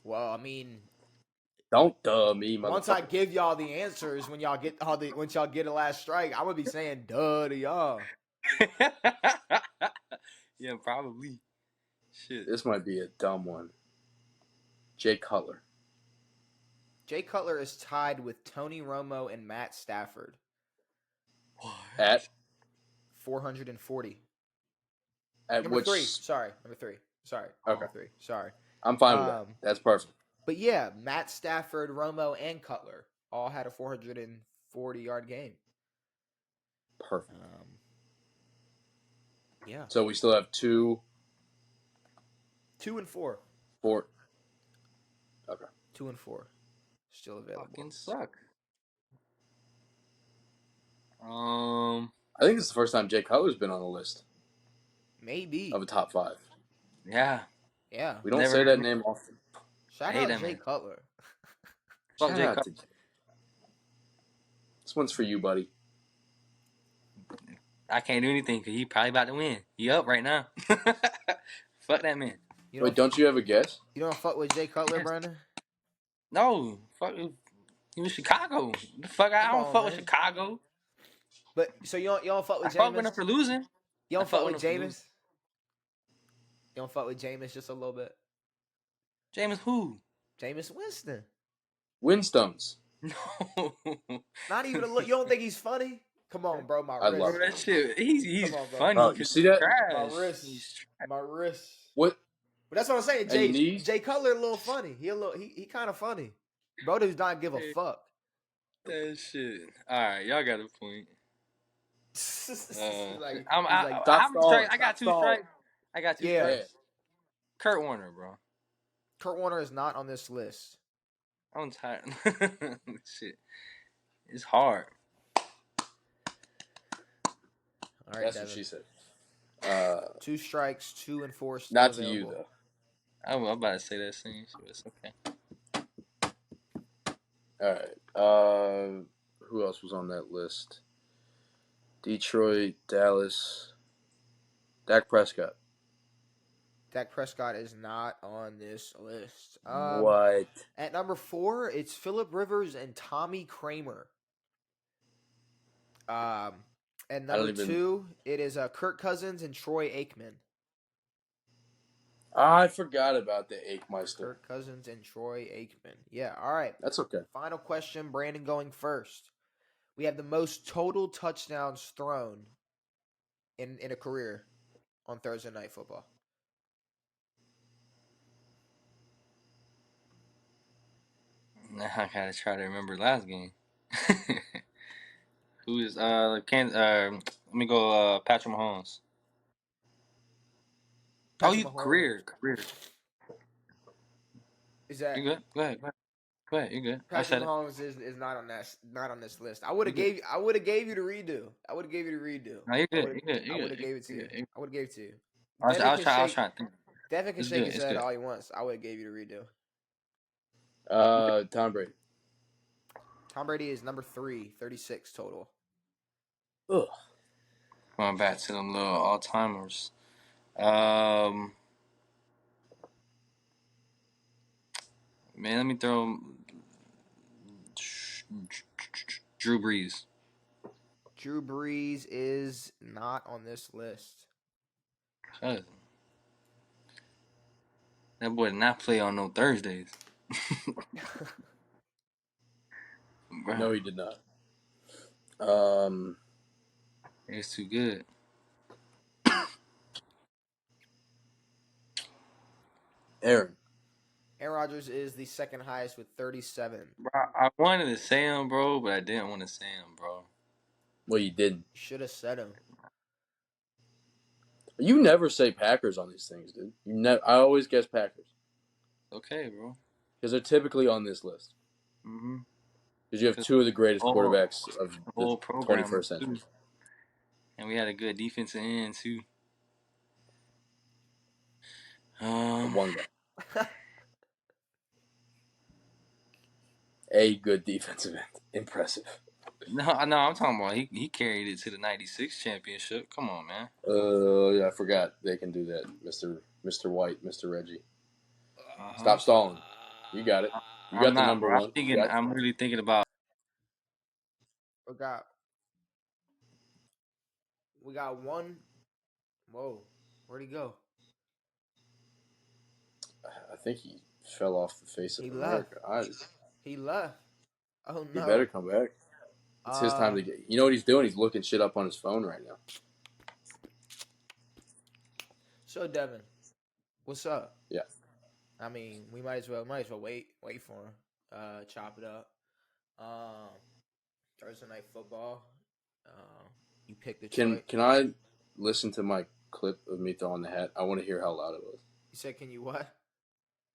Well, I mean, don't duh me, motherfucker. Once I give y'all the answers, once y'all get the last strike, I would be saying duh to y'all. Yeah, probably. Shit. This might be a dumb one. Jay Cutler. Jay Cutler is tied with Tony Romo and Matt Stafford. What? At 440. At Number which 3. Sorry, number 3. Sorry, okay, number 3. Sorry. I'm fine with that. That's perfect. But yeah, Matt Stafford, Romo, and Cutler all had a 440-yard game. Perfect. Yeah. So we still have 2, 2 and 4. 4. Okay. 2 and 4 still available. Fucking suck. I think it's the first time Jay Cutler's been on the list Maybe. of a top 5. Yeah. Yeah. We don't Never say heard that of name often. Shout hate out that Jay man. Cutler. Fuck Shout Jay out Cutler. to- This one's for you, buddy. I can't do anything because he probably about to win. He up right now. Fuck that man. Wait, don't you have a guess? You don't fuck with Jay Cutler, Yes. Brandon? No. Fuck. He was Chicago. The fuck, I Come don't on, fuck man. with Chicago. But so you don't fuck I with fuck with Jameis? him for losing. You I don't fuck fuck with with him for losing. Jameis? You don't fuck with Jameis just a little bit? Jameis who? Jameis Winston. Winstones. No. Not even a look. You don't think he's funny? Come on, bro. My I wrist. love Bro, that shit. He's Come on, bro. funny. Bro, you 'cause see he's that? trash. My wrist. He's trash. My wrist. What? But that's what I'm saying. Hey, knees? Jay Cutler a little funny. He kind of funny. Bro does not give a Hey. fuck. That shit. All right, y'all got a point. Like, I'm, he's I, like, Stop I'm stalling, straight. I got stop 2 stalling. strikes. I got 2 Yeah. strikes. Kurt Warner, bro. Kurt Warner is not on this list. I'm tired. Shit. It's hard. All right, That's Devin. what she said. 2 strikes, 2 and 4 still Not to available. you, though. I'm about to say that same shit, but it's okay. All right. Who else was on that list? Detroit, Dallas, Dak Prescott. Dak Prescott is not on this list. What? At number 4, it's Phillip Rivers and Tommy Kramer. At number 2, it is Kirk Cousins and Troy Aikman. I forgot about the Aikmeister. Kirk Cousins and Troy Aikman. Yeah, all right. That's okay. Final question, Brandon going first. We have the most total touchdowns thrown in a career on Thursday Night Football. Now I gotta try to remember last game. Who is let me go Patrick Mahomes. Patrick Mahomes. Career. Is that You good? Go ahead. You good? I Patrick said it. Mahomes is not on this list. I would have gave you the redo. No, you're good. I would have gave it to you. I would have gave it to you. I was trying to think. Devin can It's shake good, his it's head good. all he wants. I would have gave you the redo. Tom Brady. Tom Brady is number 3, 36 total. Ugh. Going back to them little all-timers. Man, let me throw Drew Brees. Drew Brees is not on this list. That boy did not play on no Thursdays. No, he did not. It's too good. Aaron Rodgers is the second highest with 37. Bro, I wanted to say him, bro, but I didn't want to say him, bro. Well, you didn't. You should have said him. You never say Packers on these things, dude. I always guess Packers. Okay, bro. Because they're typically on this list. Mm-hmm. Because you have 2 of the greatest quarterbacks of the whole program 21st century. too. And we had a good defensive end, too. One guy. A good defensive end. Impressive. No, I'm talking about he carried it to the '96 championship. Come on, man. Yeah, I forgot they can do that, Mr. White, Mr. Reggie. Stop stalling. You got it. You got the number bro. 1. I'm really thinking about. We got one. Whoa, where'd he go? I think he fell off the face of America. He left. Oh no. He better come back. It's his time to get. You know what he's doing? He's looking shit up on his phone right now. So Devin, what's up? Yeah. I mean, we might as well wait for him. Chop it up. Um, Thursday night football. You pick Can Detroit. can I listen to my clip of me throwing the hat? I want to hear how loud it was. You said, can you what?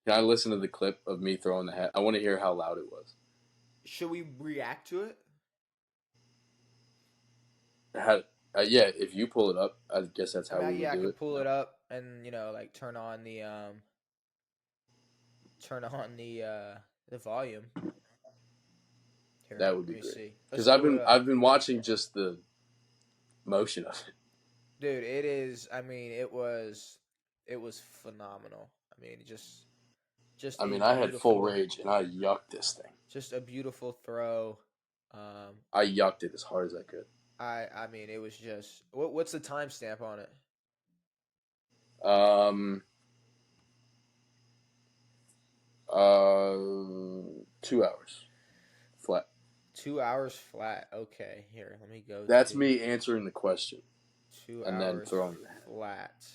Can I listen to the clip of me throwing the hat? I want to hear how loud it was. Should we react to it? How, yeah, if you pull it up, I guess that's I how mean, we would yeah, I do can it. pull it up and like turn on the volume. Here, That would be let me great. see. Let's Because I've pull it been up. I've been watching just the motion of it. Dude, it is. I mean, it was phenomenal. I mean, just I a mean, I had full beautiful, rage and I yucked this thing. just a beautiful throw. I yucked it as hard as I could. I mean, it was just what's the timestamp on it? Um, 2 hours flat. 2 hours flat. Okay, here, let me go That's to me answering the question two and then hours throwing the hat. flat.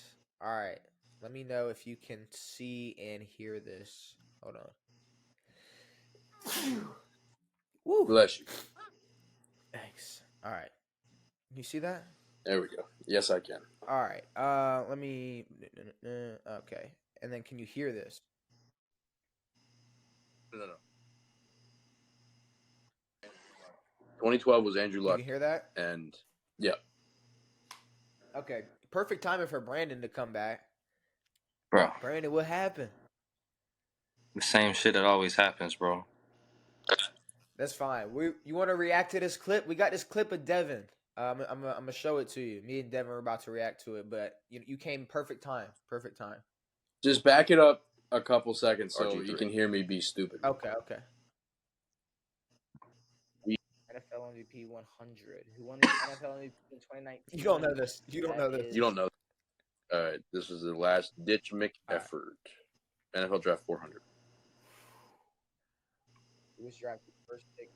All right, let me know if you can see and hear this. Hold on. Woo. Bless you. Thanks. All right, you see that? There we go. Yes, I can. All right. Let me. Okay, and then can you hear this? No. 2012 was Andrew You Luck, can hear that? and yeah, Okay. Perfect timing for Brandon to come back. Bro, Brandon, what happened? the same shit that always happens, bro. That's fine. You want to react to this clip? We got this clip of Devan. I'm gonna show it to you. Me and Devan are about to react to it, but you came perfect time. Perfect time. just back it up a couple seconds so RG3. you can hear me be stupid. Okay. NFL MVP 100. Who won the NFL MVP in 2019? You don't know this. You don't know this. You don't know. All right, this is the last ditch Mick All right. effort. NFL Draft 400. Who was drafted first pick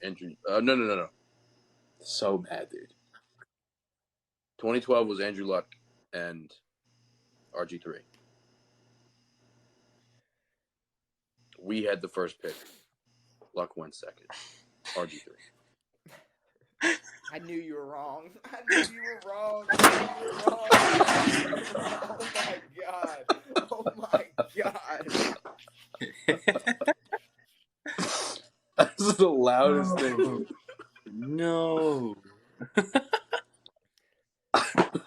in 2012? Andrew. No. So mad, dude. 2012 was Andrew Luck and RG3. We had the first pick. Luck went second. RG3. I knew you were wrong. I knew you were wrong. Oh my god. Oh my god. That's the loudest thing. No.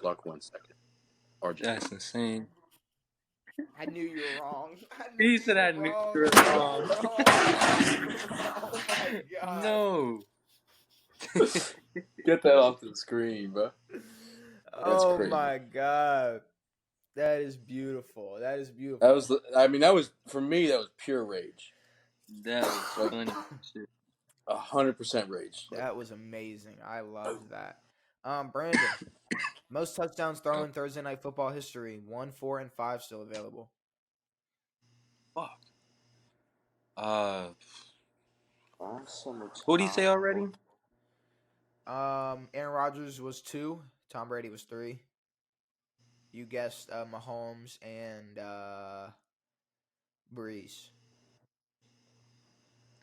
Luck went second. RG3. That's insane. I knew you were wrong. He said I knew you were wrong. Oh my god. No. Get that off the screen, bro. Oh crazy. my god. That is beautiful. That is beautiful. That was for me. That was pure rage. That was funny shit. 100% rage. That was amazing. I loved that. Brandon, most touchdowns thrown in Thursday Night Football history. 1, 4, and 5 still available. Fuck. What did he say already? Aaron Rodgers was 2. Tom Brady was 3. You guessed Mahomes and Breeze.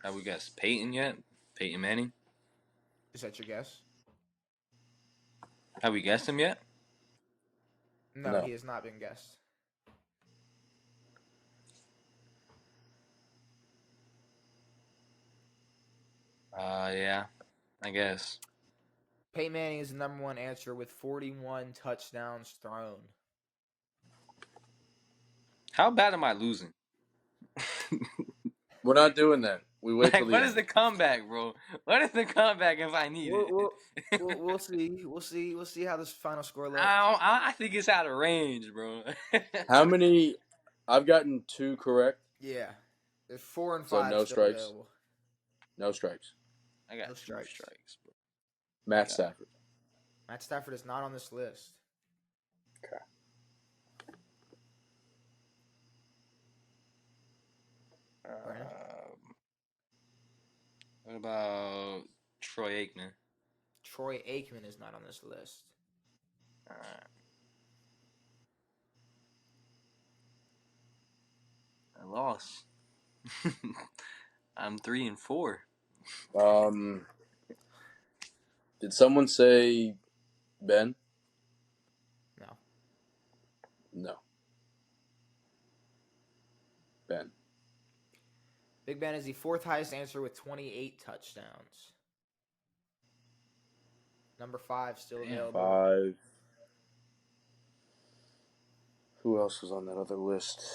Have we guessed Peyton yet? Peyton Manning? Is that your guess? Have we guessed him yet? No, he has not been guessed. Yeah, I guess. Peyton Manning is the number one answer with 41 touchdowns thrown. How bad am I losing? We're not doing that. We wait till the What end. is the comeback, bro? What is the comeback if I need it? We'll see. We'll see how this final score looks. I think it's out of range, bro. How many? I've gotten 2 correct. Yeah, there's 4 and 5 So no still strikes. available. No strikes. I got No 2 strikes. strikes, bro. Matt Stafford. Matt Stafford is not on this list. Okay. What about Troy Aikman? Troy Aikman is not on this list. I lost. I'm 3-4. Did someone say Ben? No. No. Ben. Big Ben is the fourth highest answer with 28 touchdowns. Number 5 still Damn. available. 5. Who else was on that other list?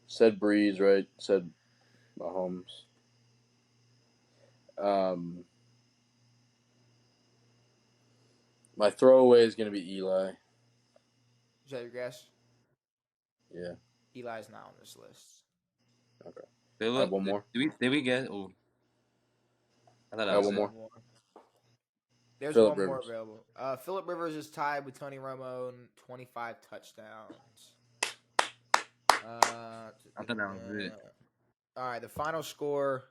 Said Breeze, right? Said Mahomes. My throwaway is going to be Eli. Is that your guess? Yeah. Eli's not on this list. Okay. Philip, I have one more. Did we get? Oh, I thought I I have was one it. more. There's Phillip one more Rivers. available. Phillip Rivers is tied with Tony Romo and 25 touchdowns. I thought that was it. All right, the final score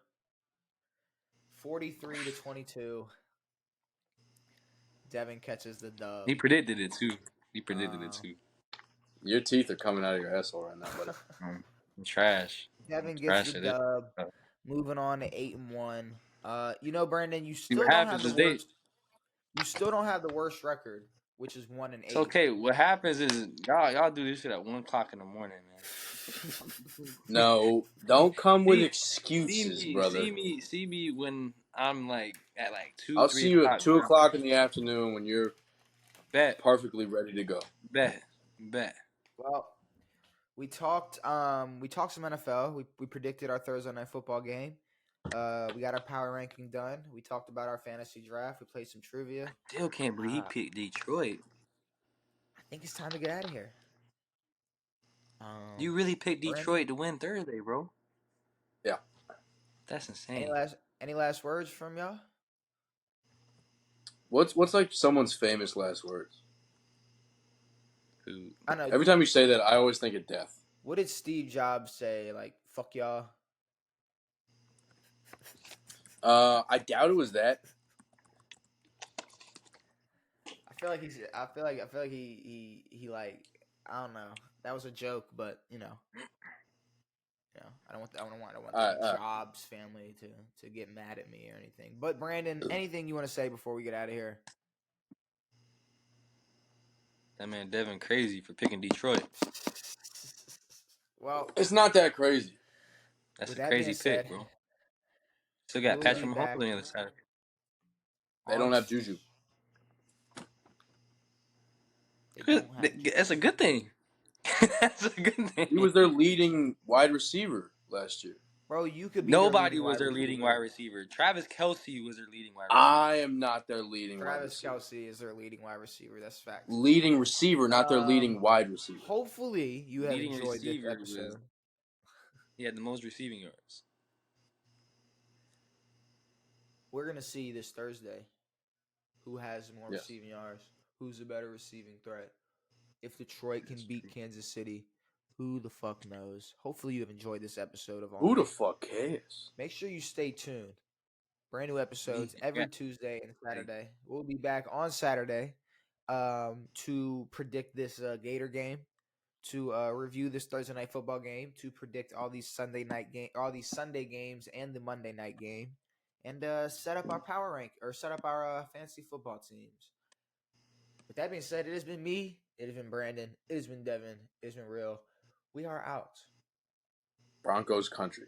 43-22. Devan catches the dub. He predicted it too. Your teeth are coming out of your asshole right now, buddy. I'm trash. Devan gets Trash the at it. dub. Moving on to 8-1. Brandon, you See what still don't have happens the is worst. You still don't have the worst record, which is 1-8. It's okay. What happens is y'all do this shit at 1:00 in the morning, man. No, don't come with See excuses, me, brother. see me when I'm like at like 2, I'll 3 see you at o'clock. 2 o'clock in the afternoon when you're Bet, perfectly ready to go. bet. Well, we talked some NFL. We predicted our Thursday night football game. We got our power ranking done. We talked about our fantasy draft. We played some trivia. Still can't believe he picked Detroit. I think it's time to get out of here. You really picked Brandon? Detroit to win Thursday, bro? Yeah. That's insane. Any last words from y'all? What's like someone's famous last words? Who? I know. Every time you say that, I always think of death. What did Steve Jobs say? Like, fuck y'all. I doubt it was that. I feel like he like, I don't know. That was a joke, but I don't want the Jobs family to get mad at me or anything. But Brandon, anything you want to say before we get out of here? That man Devan crazy for picking Detroit. Well, It's not that crazy. That's a that crazy being pick, said, bro. Still got we'll Patrick be Mahomes back on the other side. They don't have Juju. That's a good thing. That's a good thing. He was their leading wide receiver last year. Bro, you could be Nobody was their leading wide receiver. Travis Kelce was their leading wide receiver. I am not their leading wide receiver. Travis Kelce is their leading wide receiver. That's fact. Leading receiver, not their leading wide receiver. Hopefully, you have Leading enjoyed this receiver episode. He had the most receiving yards. We're gonna see this Thursday who has more receiving yards, who's the better receiving threat. If Detroit can beat Kansas City, who the fuck knows? Hopefully you have enjoyed this episode of Who the fuck cares? Make sure you stay tuned. Brand new episodes every Tuesday and Saturday. We'll be back on Saturday to predict this Gator game, to review this Thursday night football game, to predict all these Sunday games and the Monday night game, and set up our power rank or set up our fantasy football teams. With that being said, it has been me, it has been Brandon, it has been Devan, it has been Real. We are out. Broncos country.